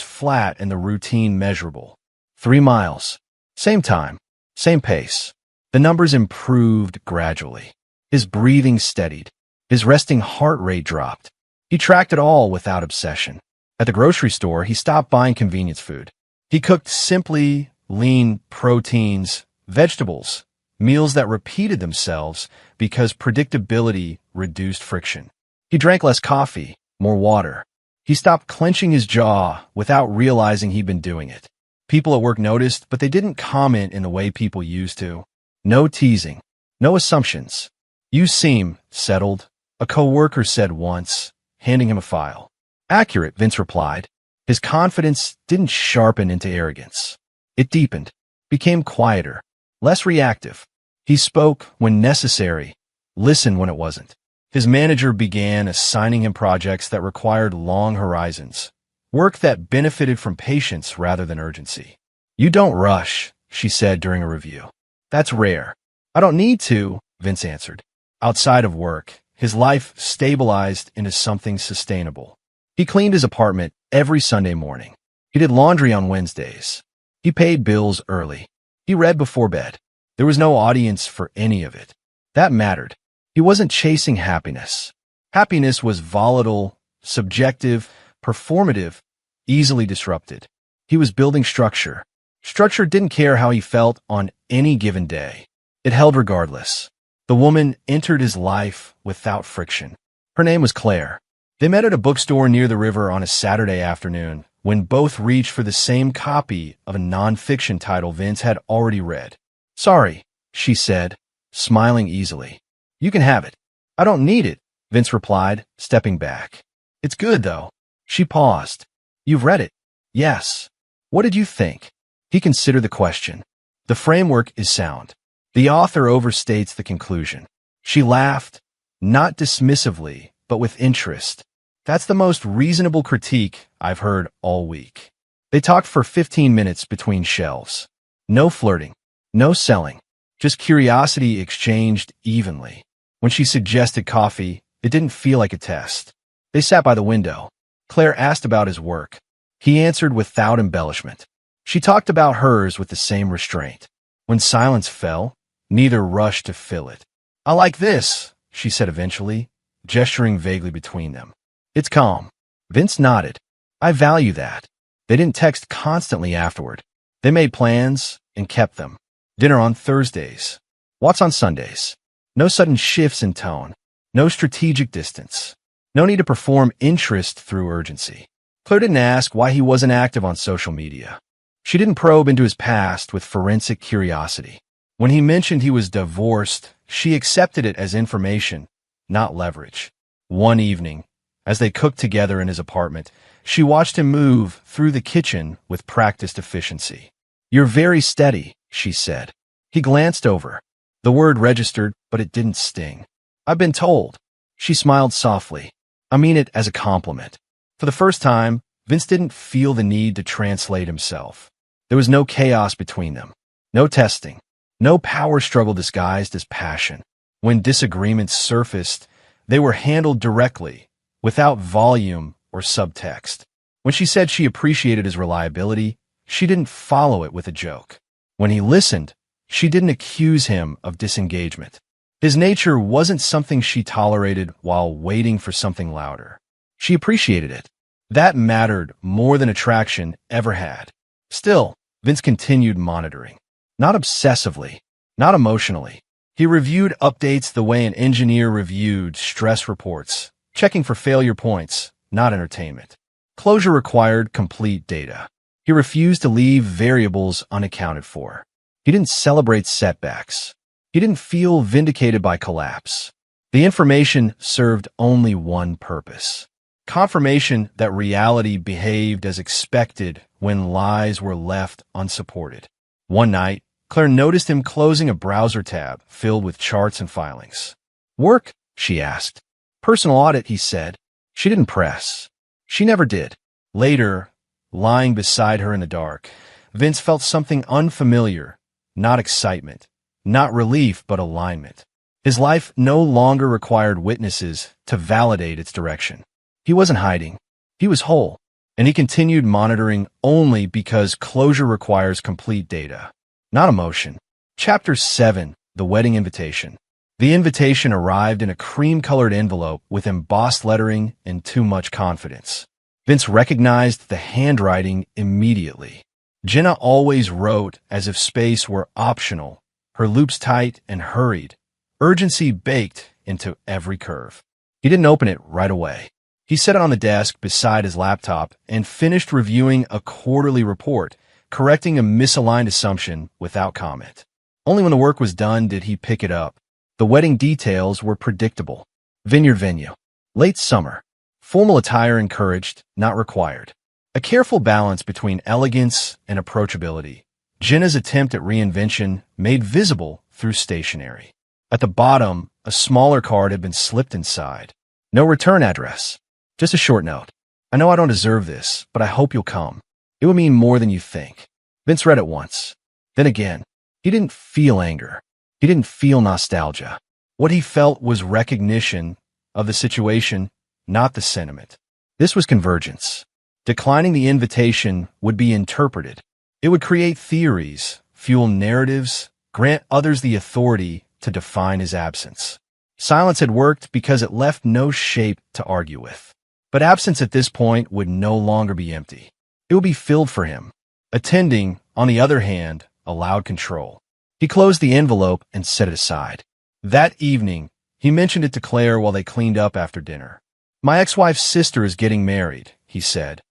Speaker 1: flat and the routine measurable. 3 miles. Same time. Same pace. The numbers improved gradually. His breathing steadied. His resting heart rate dropped. He tracked it all without obsession. At the grocery store, he stopped buying convenience food. He cooked simply, lean proteins, vegetables, meals that repeated themselves because predictability reduced friction. He drank less coffee, more water. He stopped clenching his jaw without realizing he'd been doing it. People at work noticed, but they didn't comment in the way people used to. No teasing, no assumptions. "You seem settled," a coworker said once, handing him a file. "Accurate," Vince replied. His confidence didn't sharpen into arrogance. It deepened, became quieter, less reactive. He spoke when necessary, listened when it wasn't. His manager began assigning him projects that required long horizons, work that benefited from patience rather than urgency. "You don't rush," she said during a review. "That's rare." "I don't need to," Vince answered. Outside of work, his life stabilized into something sustainable. He cleaned his apartment every Sunday morning. He did laundry on Wednesdays. He paid bills early. He read before bed. There was no audience for any of it. That mattered. He wasn't chasing happiness. Happiness was volatile, subjective, performative, easily disrupted. He was building structure. Structure didn't care how he felt on any given day. It held regardless. The woman entered his life without friction. Her name was Claire. They met at a bookstore near the river on a Saturday afternoon when both reached for the same copy of a nonfiction title Vince had already read. "Sorry," she said, smiling easily. "You can have it." "I don't need it," Vince replied, stepping back. "It's good, though." She paused. "You've read it?" "Yes." "What did you think?" He considered the question. "The framework is sound. The author overstates the conclusion." She laughed, not dismissively, but with interest. "That's the most reasonable critique I've heard all week." They talked for 15 minutes between shelves. No flirting, no selling, just curiosity exchanged evenly. When she suggested coffee, it didn't feel like a test. They sat by the window. Claire asked about his work. He answered without embellishment. She talked about hers with the same restraint. When silence fell, neither rushed to fill it. "I like this," she said eventually, gesturing vaguely between them. "It's calm." Vince nodded. "I value that." They didn't text constantly afterward. They made plans and kept them. Dinner on Thursdays. Walks on Sundays. No sudden shifts in tone. No strategic distance. No need to perform interest through urgency. Claire didn't ask why he wasn't active on social media. She didn't probe into his past with forensic curiosity. When he mentioned he was divorced, she accepted it as information, not leverage. One evening, as they cooked together in his apartment, she watched him move through the kitchen with practiced efficiency. "You're very steady," she said. He glanced over. The word registered, but it didn't sting. "I've been told." She smiled softly. "I mean it as a compliment." For the first time, Vince didn't feel the need to translate himself. There was no chaos between them. No testing. No power struggle disguised as passion. When disagreements surfaced, they were handled directly, without volume or subtext. When she said she appreciated his reliability, she didn't follow it with a joke. When he listened, she didn't accuse him of disengagement. His nature wasn't something she tolerated while waiting for something louder. She appreciated it. That mattered more than attraction ever had. Still, Vince continued monitoring. Not obsessively, not emotionally. He reviewed updates the way an engineer reviewed stress reports, checking for failure points, not entertainment. Closure required complete data. He refused to leave variables unaccounted for. He didn't celebrate setbacks. He didn't feel vindicated by collapse. The information served only one purpose: confirmation that reality behaved as expected when lies were left unsupported. One night, Claire noticed him closing a browser tab filled with charts and filings. "Work?" she asked. "Personal audit," he said. She didn't press. She never did. Later, lying beside her in the dark, Vince felt something unfamiliar, not excitement, not relief, but alignment. His life no longer required witnesses to validate its direction. He wasn't hiding. He was whole, and he continued monitoring only because closure requires complete data, not emotion. Chapter 7, The Wedding Invitation. The invitation arrived in a cream-colored envelope with embossed lettering and too much confidence. Vince recognized the handwriting immediately. Jenna always wrote as if space were optional, her loops tight and hurried, urgency baked into every curve. He didn't open it right away. He set it on the desk beside his laptop and finished reviewing a quarterly report, correcting a misaligned assumption without comment. Only when the work was done did he pick it up. The wedding details were predictable. Vineyard venue. Late summer. Formal attire encouraged, not required. A careful balance between elegance and approachability. Jenna's attempt at reinvention made visible through stationery. At the bottom, a smaller card had been slipped inside. No return address. Just a short note. "I know I don't deserve this, but I hope you'll come. It would mean more than you think." Vince read it once. Then again. He didn't feel anger. He didn't feel nostalgia. What he felt was recognition of the situation, not the sentiment. This was convergence. Declining the invitation would be interpreted. It would create theories, fuel narratives, grant others the authority to define his absence. Silence had worked because it left no shape to argue with. But absence at this point would no longer be empty. It would be filled for him. Attending, on the other hand, allowed control. He closed the envelope and set it aside. That evening, he mentioned it to Claire while they cleaned up after dinner. "My ex-wife's sister is getting married," he said,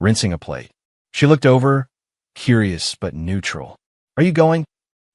Speaker 1: rinsing a plate. She looked over, curious but neutral. "Are you going?"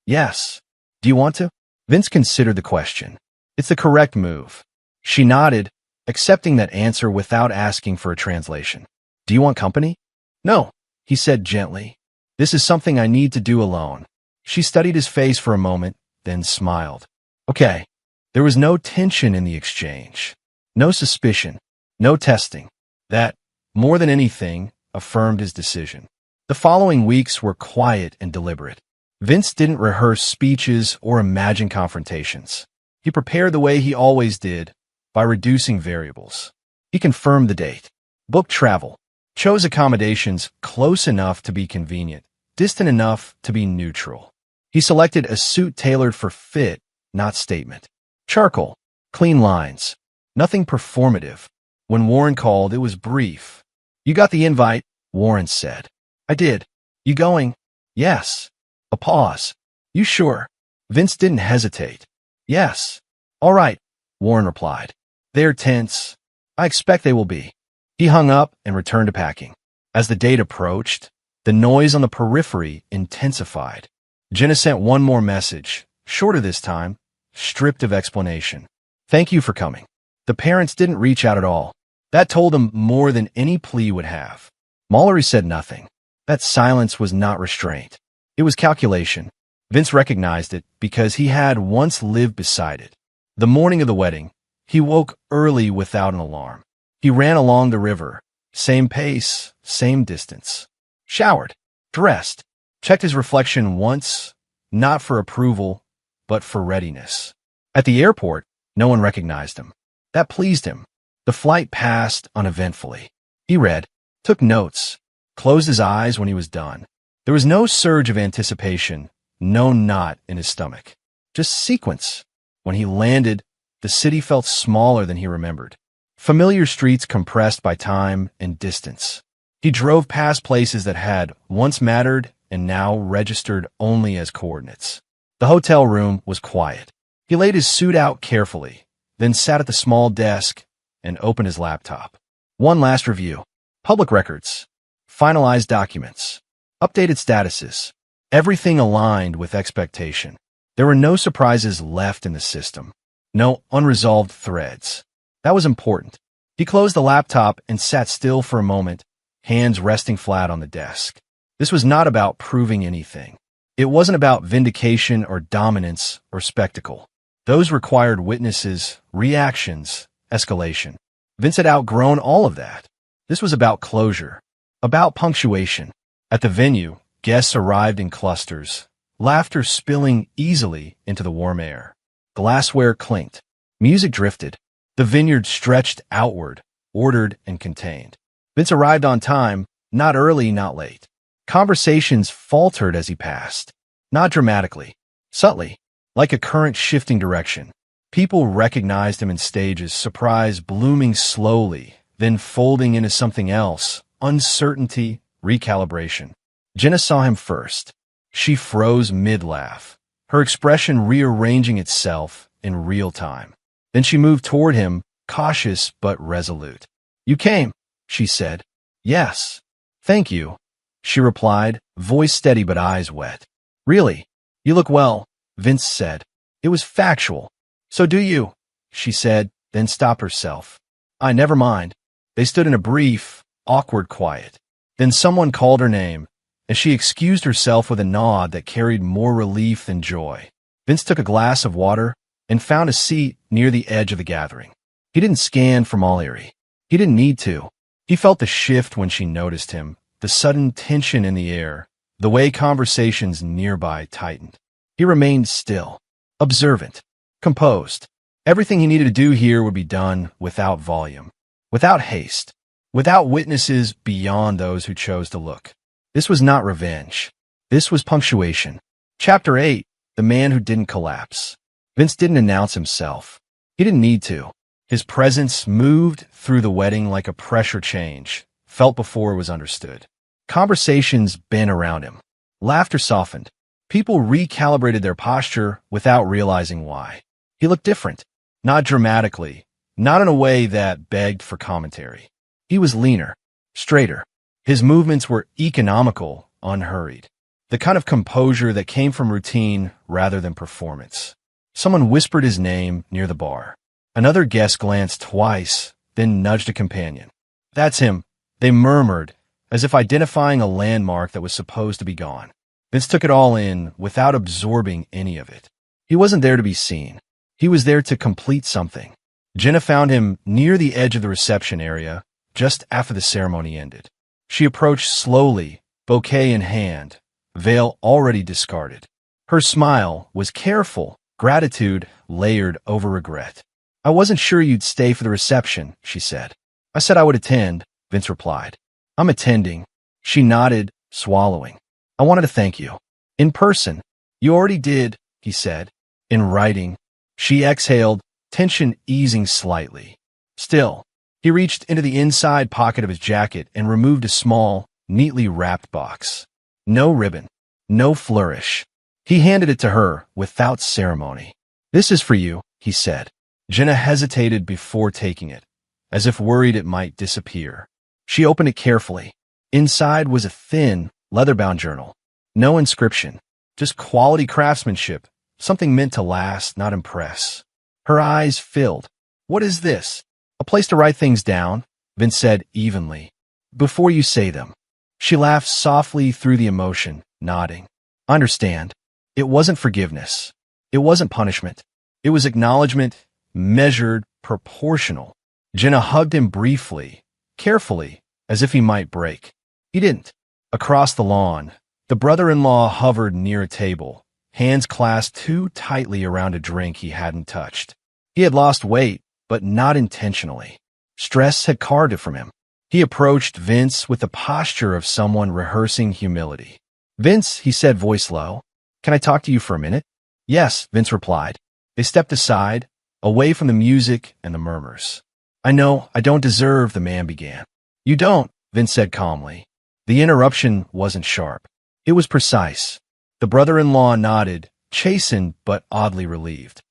Speaker 1: "Yes." "Do you want to?" Vince considered the question. "It's the correct move." She nodded, accepting that answer without asking for a translation. "Do you want company?" "No," he said gently. "This is something I need to do alone." She studied his face for a moment, then smiled. "Okay." There was no tension in the exchange. No suspicion. No testing. That, more than anything, affirmed his decision. The following weeks were quiet and deliberate. Vince didn't rehearse speeches or imagine confrontations. He prepared the way he always did, by reducing variables. He confirmed the date, booked travel, chose accommodations close enough to be convenient, distant enough to be neutral. He selected a suit tailored for fit, not statement. Charcoal, clean lines, nothing performative. When Warren called, it was brief. "You got the invite," Warren said. "I did." "You going?" "Yes." A pause. "You sure?" Vince didn't hesitate. "Yes." "All right," Warren replied. They're tense. I expect they will be. He hung up and returned to packing. As the date approached, the noise on the periphery intensified. Jenna sent one more message, shorter this time, stripped of explanation. Thank you for coming. The parents didn't reach out at all. That told them more than any plea would have. Mallory said nothing. That silence was not restraint. It was calculation. Vince recognized it because he had once lived beside it. The morning of the wedding, he woke early without an alarm. He ran along the river, same pace, same distance. Showered, dressed, checked his reflection once, not for approval, but for readiness. At the airport, no one recognized him. That pleased him. The flight passed uneventfully. He read, took notes, closed his eyes when he was done. There was no surge of anticipation, no knot in his stomach. Just sequence. When he landed, the city felt smaller than he remembered. Familiar streets compressed by time and distance. He drove past places that had once mattered and now registered only as coordinates. The hotel room was quiet. He laid his suit out carefully, then sat at the small desk and opened his laptop. One last review. Public records. Finalized documents. Updated statuses. Everything aligned with expectation. There were no surprises left in the system. No unresolved threads. That was important. He closed the laptop and sat still for a moment, hands resting flat on the desk. This was not about proving anything. It wasn't about vindication or dominance or spectacle. Those required witnesses, reactions, escalation. Vince had outgrown all of that. This was about closure, about punctuation. At the venue, guests arrived in clusters, laughter spilling easily into the warm air. Glassware clinked. Music drifted. The vineyard stretched outward, ordered and contained. Vince arrived on time, not early, not late. Conversations faltered as he passed. Not dramatically, subtly, like a current shifting direction. People recognized him in stages, surprise blooming slowly, then folding into something else, uncertainty, recalibration. Jenna saw him first. She froze mid-laugh, her expression rearranging itself in real time. Then she moved toward him, cautious but resolute. You came, she said. Yes. Thank you, she replied, voice steady but eyes wet. Really? You look well, Vince said. It was factual. So do you, she said, then stopped herself. Never mind. They stood in a brief, awkward quiet. Then someone called her name, and she excused herself with a nod that carried more relief than joy. Vince took a glass of water and found a seat near the edge of the gathering. He didn't scan for Mallory. He didn't need to. He felt the shift when she noticed him, the sudden tension in the air, the way conversations nearby tightened. He remained still, observant, composed. Everything he needed to do here would be done without volume, without haste, without witnesses beyond those who chose to look. This was not revenge. This was punctuation. Chapter 8, The Man Who Didn't Collapse. Vince didn't announce himself. He didn't need to. His presence moved through the wedding like a pressure change, felt before it was understood. Conversations bent around him. Laughter softened. People recalibrated their posture without realizing why. He looked different. Not dramatically, not in a way that begged for commentary. He was leaner, straighter. His movements were economical, unhurried. The kind of composure that came from routine rather than performance. Someone whispered his name near the bar. Another guest glanced twice, then nudged a companion. That's him, they murmured, as if identifying a landmark that was supposed to be gone. Vince took it all in without absorbing any of it. He wasn't there to be seen. He was there to complete something. Jenna found him near the edge of the reception area, just after the ceremony ended. She approached slowly, bouquet in hand, veil already discarded. Her smile was careful, gratitude layered over regret. I wasn't sure you'd stay for the reception, she said. I said I would attend, Vince replied. I'm attending. She nodded, swallowing. I wanted to thank you. In person. You already did, he said. In writing. She exhaled, tension easing slightly. Still, he reached into the inside pocket of his jacket and removed a small, neatly wrapped box. No ribbon. No flourish. He handed it to her without ceremony. This is for you, he said. Jenna hesitated before taking it, as if worried it might disappear. She opened it carefully. Inside was a thin, leather-bound journal. No inscription, just quality craftsmanship, something meant to last, not impress. Her eyes filled. "What is this?" "A place to write things down," Vince said evenly, "before you say them." She laughed softly through the emotion, nodding. "I understand. It wasn't forgiveness. It wasn't punishment. It was acknowledgement, measured, proportional." Jenna hugged him briefly, carefully, as if he might break. He didn't. Across the lawn, the brother-in-law hovered near a table, hands clasped too tightly around a drink he hadn't touched. He had lost weight, but not intentionally. Stress had carved it from him. He approached Vince with the posture of someone rehearsing humility. "Vince," he said, voice low, "can I talk to you for a minute?" "Yes," Vince replied. They stepped aside, away from the music and the murmurs. "I know I don't deserve," the man began. "You don't," Vince said calmly. The interruption wasn't sharp. It was precise. The brother-in-law nodded, chastened but oddly relieved.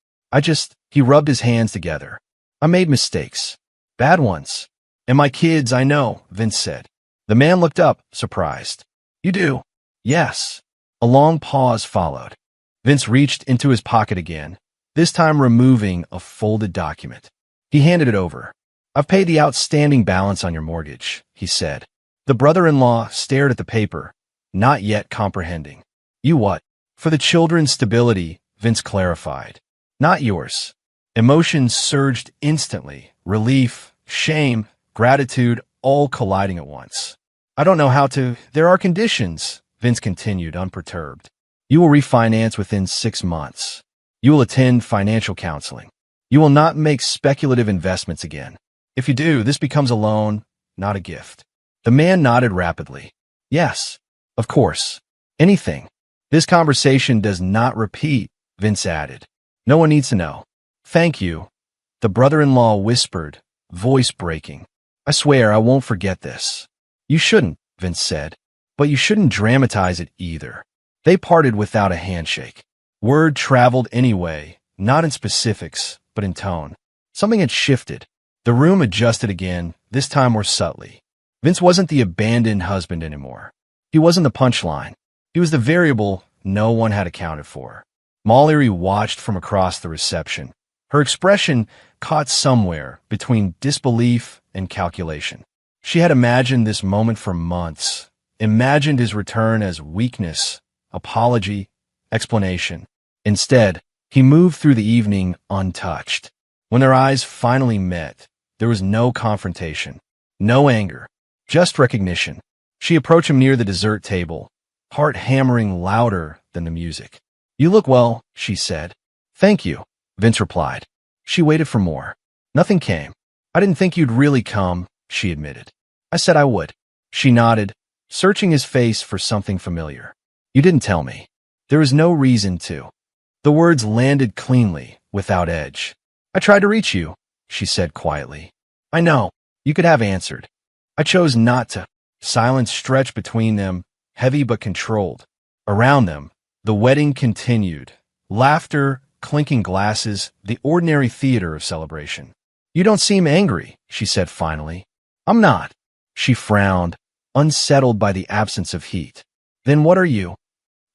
Speaker 1: He rubbed his hands together. "I made mistakes. Bad ones. And my kids, I know," Vince said. The man looked up, surprised. "You do?" "Yes." A long pause followed. Vince reached into his pocket again, this time removing a folded document. He handed it over. "I've paid the outstanding balance on your mortgage," he said. The brother-in-law stared at the paper, not yet comprehending. "You what?" "For the children's stability," Vince clarified. "Not yours." Emotions surged instantly, relief, shame, gratitude, all colliding at once. "I don't know how to. There are conditions," Vince continued, unperturbed. "You will refinance within 6 months. You will attend financial counseling. You will not make speculative investments again. If you do, this becomes a loan, not a gift." The man nodded rapidly. "Yes, of course. Anything. This conversation does not repeat," Vince added. "No one needs to know." "Thank you," the brother-in-law whispered, voice breaking. "I swear I won't forget this." "You shouldn't," Vince said. "But you shouldn't dramatize it either." They parted without a handshake. Word traveled anyway, not in specifics, but in tone. Something had shifted. The room adjusted again, this time more subtly. Vince wasn't the abandoned husband anymore. He wasn't the punchline. He was the variable no one had accounted for. Mallory watched from across the reception. Her expression caught somewhere between disbelief and calculation. She had imagined this moment for months, imagined his return as weakness, apology, explanation. Instead, he moved through the evening untouched. When their eyes finally met, there was no confrontation, no anger, just recognition. She approached him near the dessert table, heart hammering louder than the music. "You look well," she said. "Thank you," Vince replied. She waited for more. Nothing came. "I didn't think you'd really come," she admitted. "I said I would." She nodded, searching his face for something familiar. "You didn't tell me." "There is no reason to." The words landed cleanly, without edge. "I tried to reach you," she said quietly. "I know. You could have answered. I chose not to." Silence stretched between them, heavy but controlled. Around them, the wedding continued. Laughter, clinking glasses, the ordinary theater of celebration. "You don't seem angry," she said finally. "I'm not." She frowned, unsettled by the absence of heat. "Then what are you?"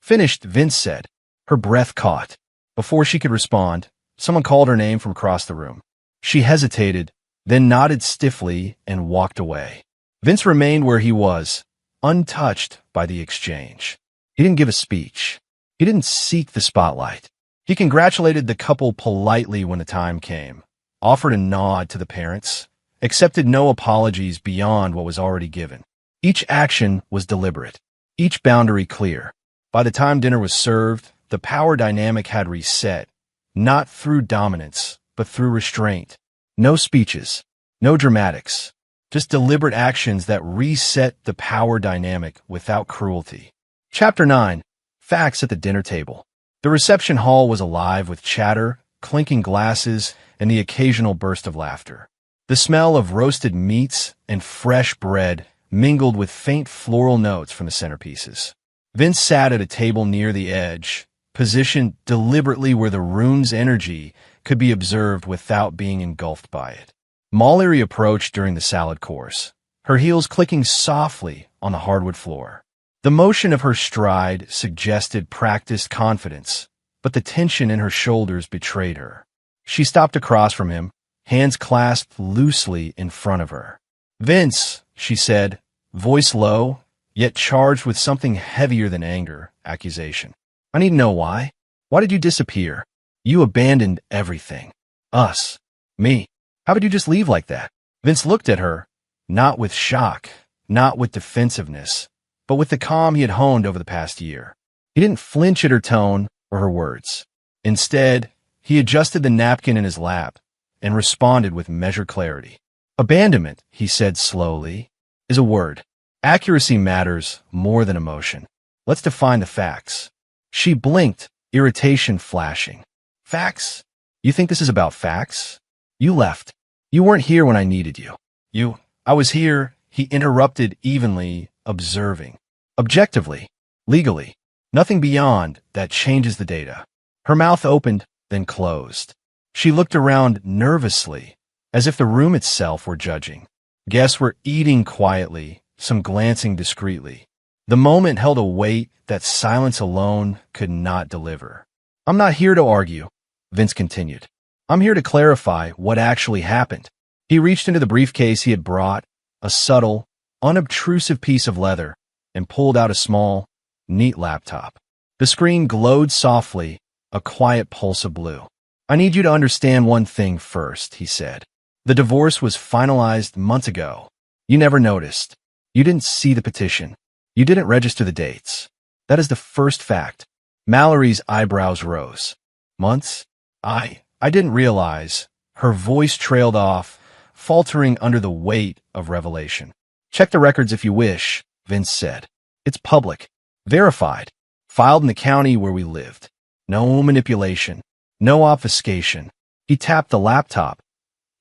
Speaker 1: "Finished," Vince said. Her breath caught. Before she could respond, someone called her name from across the room. She hesitated, then nodded stiffly and walked away. Vince remained where he was, untouched by the exchange. He didn't give a speech. He didn't seek the spotlight. He congratulated the couple politely when the time came, offered a nod to the parents, accepted no apologies beyond what was already given. Each action was deliberate, each boundary clear. By the time dinner was served, the power dynamic had reset, not through dominance, but through restraint. No speeches, no dramatics, just deliberate actions that reset the power dynamic without cruelty. Chapter 9. Facts at the dinner table. The reception hall was alive with chatter, clinking glasses, and the occasional burst of laughter. The smell of roasted meats and fresh bread mingled with faint floral notes from the centerpieces. Vince sat at a table near the edge, positioned deliberately where the room's energy could be observed without being engulfed by it. Mallory approached during the salad course, her heels clicking softly on the hardwood floor. The motion of her stride suggested practiced confidence, but the tension in her shoulders betrayed her. She stopped across from him, hands clasped loosely in front of her. "Vince," she said, voice low, yet charged with something heavier than anger, accusation. "I need to know why. Why did you disappear? You abandoned everything. Us. Me. How could you just leave like that?" Vince looked at her, not with shock, not with defensiveness, but with the calm he had honed over the past year. He didn't flinch at her tone or her words. Instead, he adjusted the napkin in his lap and responded with measured clarity. "Abandonment," he said slowly, "is a word. Accuracy matters more than emotion. Let's define the facts." She blinked, irritation flashing. "Facts? You think this is about facts? You left. You weren't here when I needed you. I was here," he interrupted evenly, observing. "Objectively, legally, nothing beyond that changes the data." Her mouth opened, then closed. She looked around nervously, as if the room itself were judging. Guests were eating quietly, some glancing discreetly. The moment held a weight that silence alone could not deliver. "I'm not here to argue," Vince continued. "I'm here to clarify what actually happened." He reached into the briefcase he had brought, a subtle, unobtrusive piece of leather, and pulled out a small, neat laptop. The screen glowed softly, a quiet pulse of blue. "I need you to understand one thing first," he said. "The divorce was finalized months ago. You never noticed. You didn't see the petition. You didn't register the dates. That is the first fact." Mallory's eyebrows rose. "Months? I didn't realize." Her voice trailed off, faltering under the weight of revelation. "Check the records if you wish," Vince said. "It's public, verified, filed in the county where we lived. No manipulation, no obfuscation." He tapped the laptop,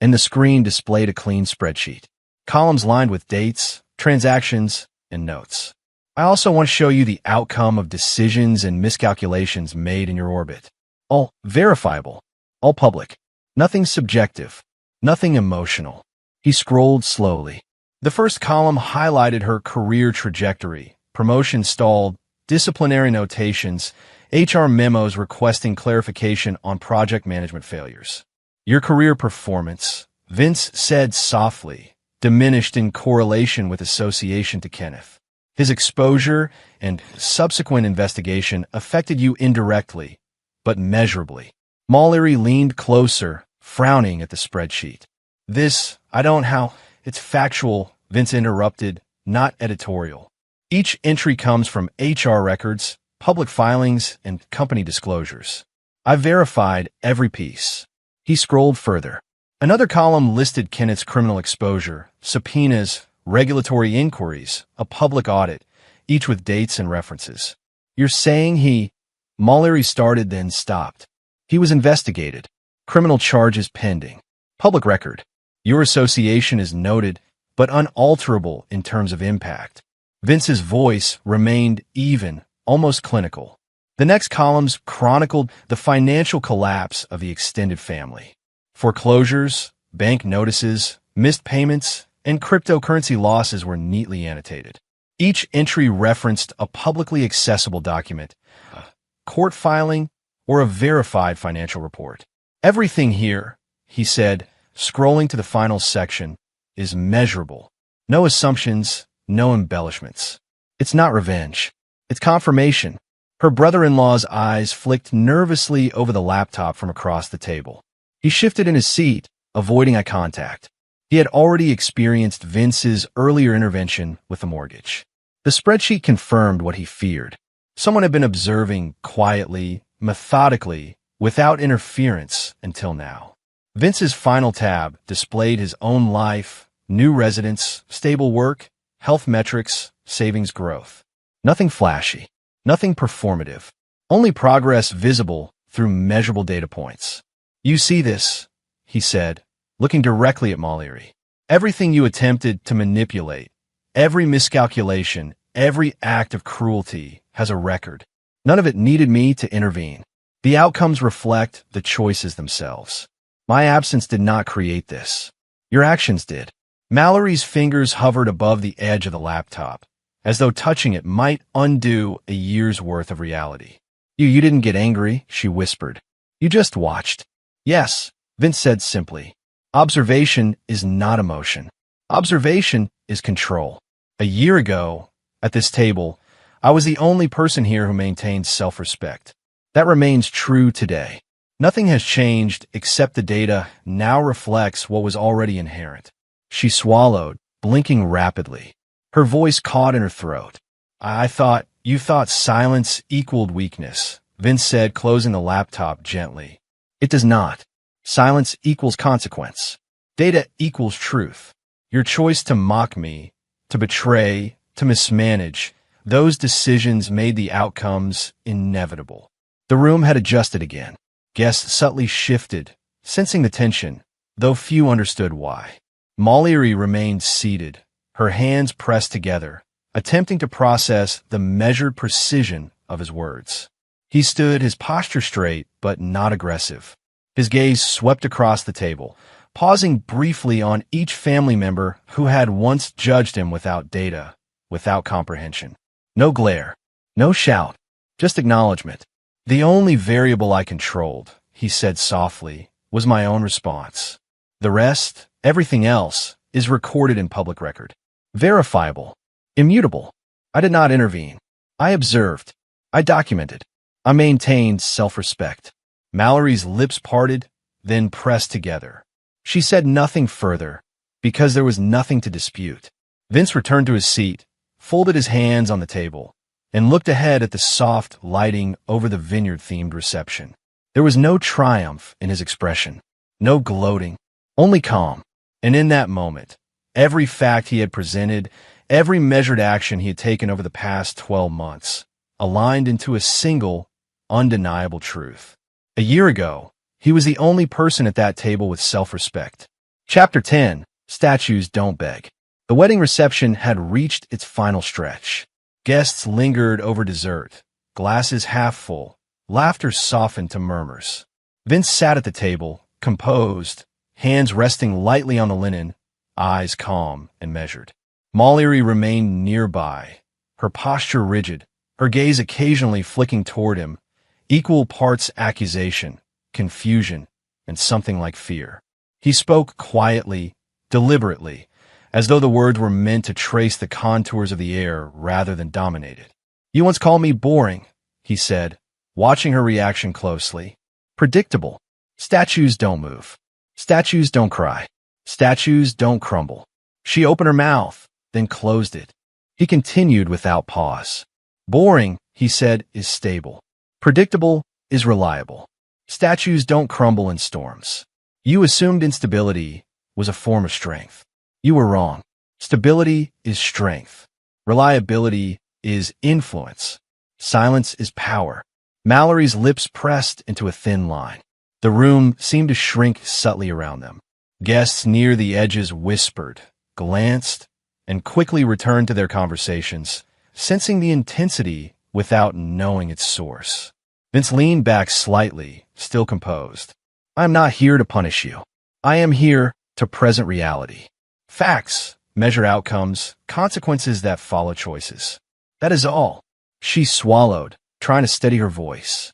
Speaker 1: and the screen displayed a clean spreadsheet. Columns lined with dates, transactions, and notes. "I also want to show you the outcome of decisions and miscalculations made in your orbit. All verifiable, all public. Nothing subjective, nothing emotional." He scrolled slowly. The first column highlighted her career trajectory, promotion stalled, disciplinary notations, HR memos requesting clarification on project management failures. "Your career performance," Vince said softly, "diminished in correlation with association to Kenneth. His exposure and subsequent investigation affected you indirectly, but measurably." Mallory leaned closer, frowning at the spreadsheet. It's factual," Vince interrupted, "not editorial. Each entry comes from HR records, public filings, and company disclosures. I've verified every piece." He scrolled further. Another column listed Kenneth's criminal exposure, subpoenas, regulatory inquiries, a public audit, each with dates and references. "You're saying Mallory started then stopped. He was investigated. Criminal charges pending. Public record. Your association is noted, but unalterable in terms of impact." Vince's voice remained even, almost clinical. The next columns chronicled the financial collapse of the extended family. Foreclosures, bank notices, missed payments, and cryptocurrency losses were neatly annotated. Each entry referenced a publicly accessible document, a court filing, or a verified financial report. "Everything here," he said, scrolling to the final section, "is measurable. No assumptions, no embellishments. It's not revenge. It's confirmation." Her brother-in-law's eyes flicked nervously over the laptop from across the table. He shifted in his seat, avoiding eye contact. He had already experienced Vince's earlier intervention with the mortgage. The spreadsheet confirmed what he feared. Someone had been observing quietly, methodically, without interference until now. Vince's final tab displayed his own life, new residence, stable work, health metrics, savings growth. Nothing flashy, nothing performative, only progress visible through measurable data points. "You see this," he said, looking directly at Mallory. "Everything you attempted to manipulate, every miscalculation, every act of cruelty has a record. None of it needed me to intervene. The outcomes reflect the choices themselves. My absence did not create this. Your actions did. Mallory's fingers hovered above the edge of the laptop, as though touching it might undo a year's worth of reality. You didn't get angry, she whispered. You just watched. Yes, Vince said simply. Observation is not emotion. Observation is control. A year ago, at this table, I was the only person here who maintained self-respect. That remains true today. Nothing has changed except the data now reflects what was already inherent. She swallowed, blinking rapidly. Her voice caught in her throat. You thought silence equaled weakness, Vince said, closing the laptop gently. It does not. Silence equals consequence. Data equals truth. Your choice to mock me, to betray, to mismanage, those decisions made the outcomes inevitable. The room had adjusted again. Guests subtly shifted, sensing the tension, though few understood why. Mallory remained seated, her hands pressed together, attempting to process the measured precision of his words. He stood, his posture straight but not aggressive. His gaze swept across the table, pausing briefly on each family member who had once judged him without data, without comprehension. No glare, no shout, just acknowledgement. The only variable I controlled, he said softly, was my own response. The rest, everything else, is recorded in public record. Verifiable. Immutable. I did not intervene. I observed. I documented. I maintained self-respect. Mallory's lips parted, then pressed together. She said nothing further, because there was nothing to dispute. Vince returned to his seat, folded his hands on the table, and looked ahead at the soft lighting over the vineyard-themed reception. There was no triumph in his expression, no gloating, only calm. And in that moment, every fact he had presented, every measured action he had taken over the past 12 months, aligned into a single, undeniable truth. A year ago, he was the only person at that table with self-respect. Chapter 10, Statues Don't Beg. The wedding reception had reached its final stretch. Guests lingered over dessert, glasses half full, laughter softened to murmurs. Vince sat at the table, composed, hands resting lightly on the linen, eyes calm and measured. Mallory remained nearby, her posture rigid, her gaze occasionally flicking toward him, equal parts accusation, confusion, and something like fear. He spoke quietly, deliberately, as though the words were meant to trace the contours of the air rather than dominate it. You once called me boring, he said, watching her reaction closely. Predictable. Statues don't move. Statues don't cry. Statues don't crumble. She opened her mouth, then closed it. He continued without pause. Boring, he said, is stable. Predictable is reliable. Statues don't crumble in storms. You assumed instability was a form of strength. You were wrong. Stability is strength. Reliability is influence. Silence is power. Mallory's lips pressed into a thin line. The room seemed to shrink subtly around them. Guests near the edges whispered, glanced, and quickly returned to their conversations, sensing the intensity without knowing its source. Vince leaned back slightly, still composed. I am not here to punish you. I am here to present reality. Facts measure outcomes, consequences that follow choices. That is all. She swallowed, trying to steady her voice.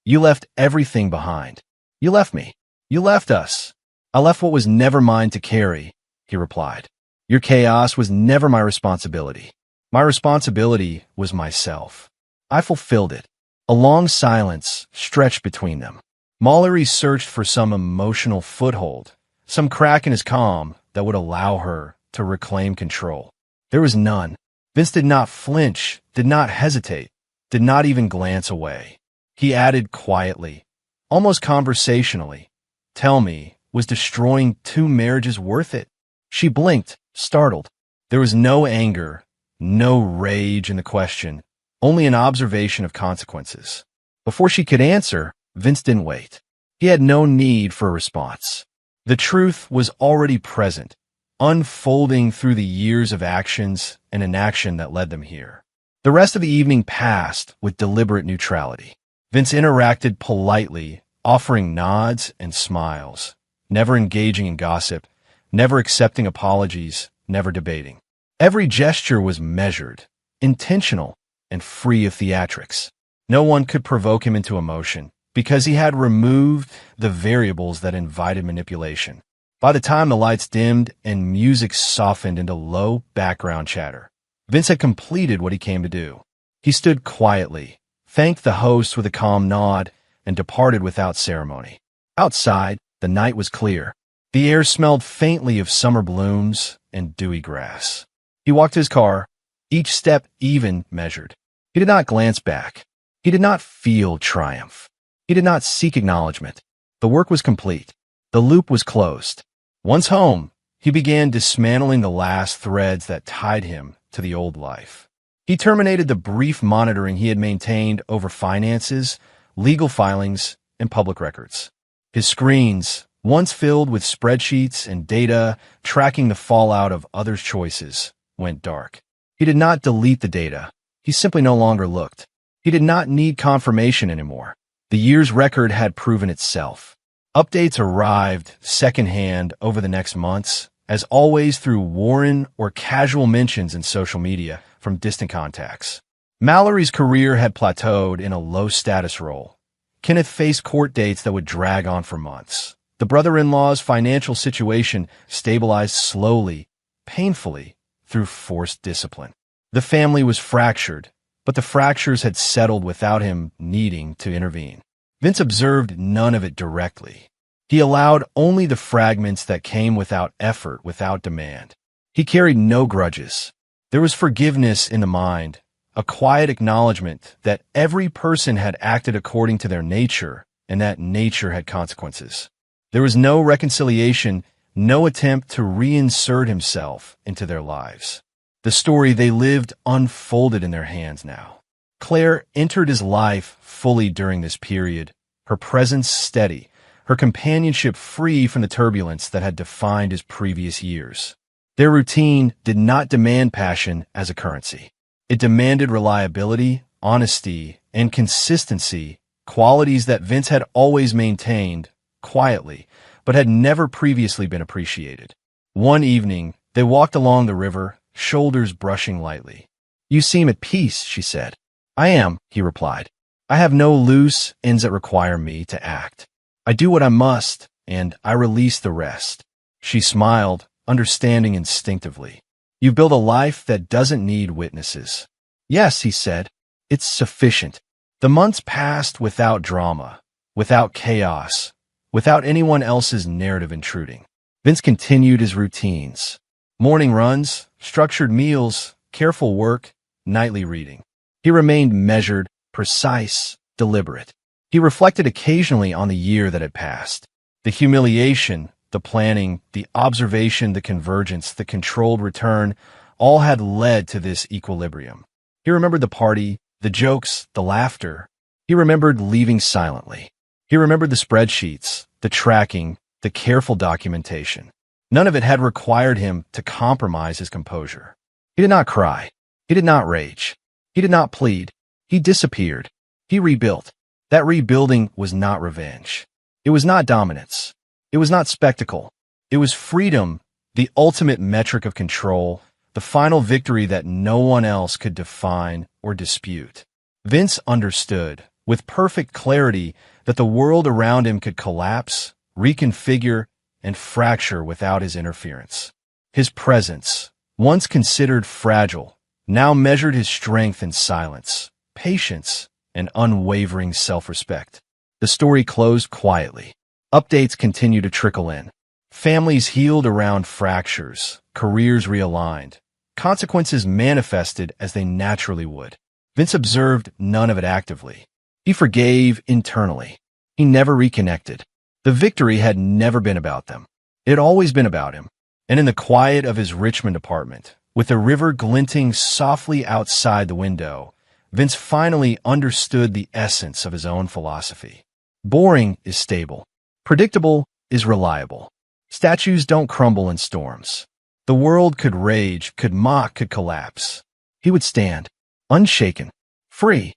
Speaker 1: You left everything behind. You left me. You left us. I left what was never mine to carry, he replied. Your chaos was never my responsibility. My responsibility was myself. I fulfilled it. A long silence stretched between them. Mallory searched for some emotional foothold, some crack in his calm that would allow her to reclaim control. There was none. Vince did not flinch, did not hesitate, did not even glance away. He added quietly, almost conversationally, "Tell me, was destroying 2 marriages worth it?" She blinked, startled. There was no anger, no rage in the question, only an observation of consequences. Before she could answer, Vince didn't wait. He had no need for a response. The truth was already present, unfolding through the years of actions and inaction that led them here. The rest of the evening passed with deliberate neutrality. Vince interacted politely, offering nods and smiles, never engaging in gossip, never accepting apologies, never debating. Every gesture was measured, intentional, and free of theatrics. No one could provoke him into emotion, because he had removed the variables that invited manipulation. By the time the lights dimmed and music softened into low background chatter, Vince had completed what he came to do. He stood quietly, thanked the host with a calm nod, and departed without ceremony. Outside, the night was clear. The air smelled faintly of summer blooms and dewy grass. He walked to his car, each step even measured. He did not glance back. He did not feel triumph. He did not seek acknowledgement. The work was complete. The loop was closed. Once home, he began dismantling the last threads that tied him to the old life. He terminated the brief monitoring he had maintained over finances, legal filings, and public records. His screens, once filled with spreadsheets and data tracking the fallout of others' choices, went dark. He did not delete the data. He simply no longer looked. He did not need confirmation anymore. The year's record had proven itself. Updates arrived secondhand over the next months, as always through Warren or casual mentions in social media from distant contacts. Mallory's career had plateaued in a low-status role. Kenneth faced court dates that would drag on for months. The brother-in-law's financial situation stabilized slowly, painfully, through forced discipline. The family was fractured, but the fractures had settled without him needing to intervene. Vince observed none of it directly. He allowed only the fragments that came without effort, without demand. He carried no grudges. There was forgiveness in the mind, a quiet acknowledgement that every person had acted according to their nature and that nature had consequences. There was no reconciliation, no attempt to reinsert himself into their lives. The story they lived unfolded in their hands now. Claire entered his life fully during this period, her presence steady, her companionship free from the turbulence that had defined his previous years. Their routine did not demand passion as a currency. It demanded reliability, honesty, and consistency, qualities that Vince had always maintained, quietly, but had never previously been appreciated. One evening, they walked along the river, shoulders brushing lightly. "You seem at peace," she said. "I am," he replied. "I have no loose ends that require me to act. I do what I must, and I release the rest." She smiled, understanding instinctively. "You've built a life that doesn't need witnesses." "Yes," he said. "It's sufficient." The months passed without drama, without chaos, without anyone else's narrative intruding. Vince continued his routines. Morning runs, structured meals, careful work, nightly reading. He remained measured, precise, deliberate. He reflected occasionally on the year that had passed. The humiliation, the planning, the observation, the convergence, the controlled return, all had led to this equilibrium. He remembered the party, the jokes, the laughter. He remembered leaving silently. He remembered the spreadsheets, the tracking, the careful documentation. None of it had required him to compromise his composure. He did not cry. He did not rage. He did not plead. He disappeared. He rebuilt. That rebuilding was not revenge. It was not dominance. It was not spectacle. It was freedom, the ultimate metric of control, the final victory that no one else could define or dispute. Vince understood, with perfect clarity, that the world around him could collapse, reconfigure, and fracture without his interference. His presence, once considered fragile, now measured his strength in silence, patience, and unwavering self-respect. The story closed quietly. Updates continue to trickle in. Families healed around fractures, careers realigned, consequences manifested as they naturally would. Vince observed none of it actively. He forgave internally. He never reconnected. The victory had never been about them. It had always been about him. And in the quiet of his Richmond apartment, with the river glinting softly outside the window, Vince finally understood the essence of his own philosophy. Boring is stable. Predictable is reliable. Statues don't crumble in storms. The world could rage, could mock, could collapse. He would stand, unshaken, free.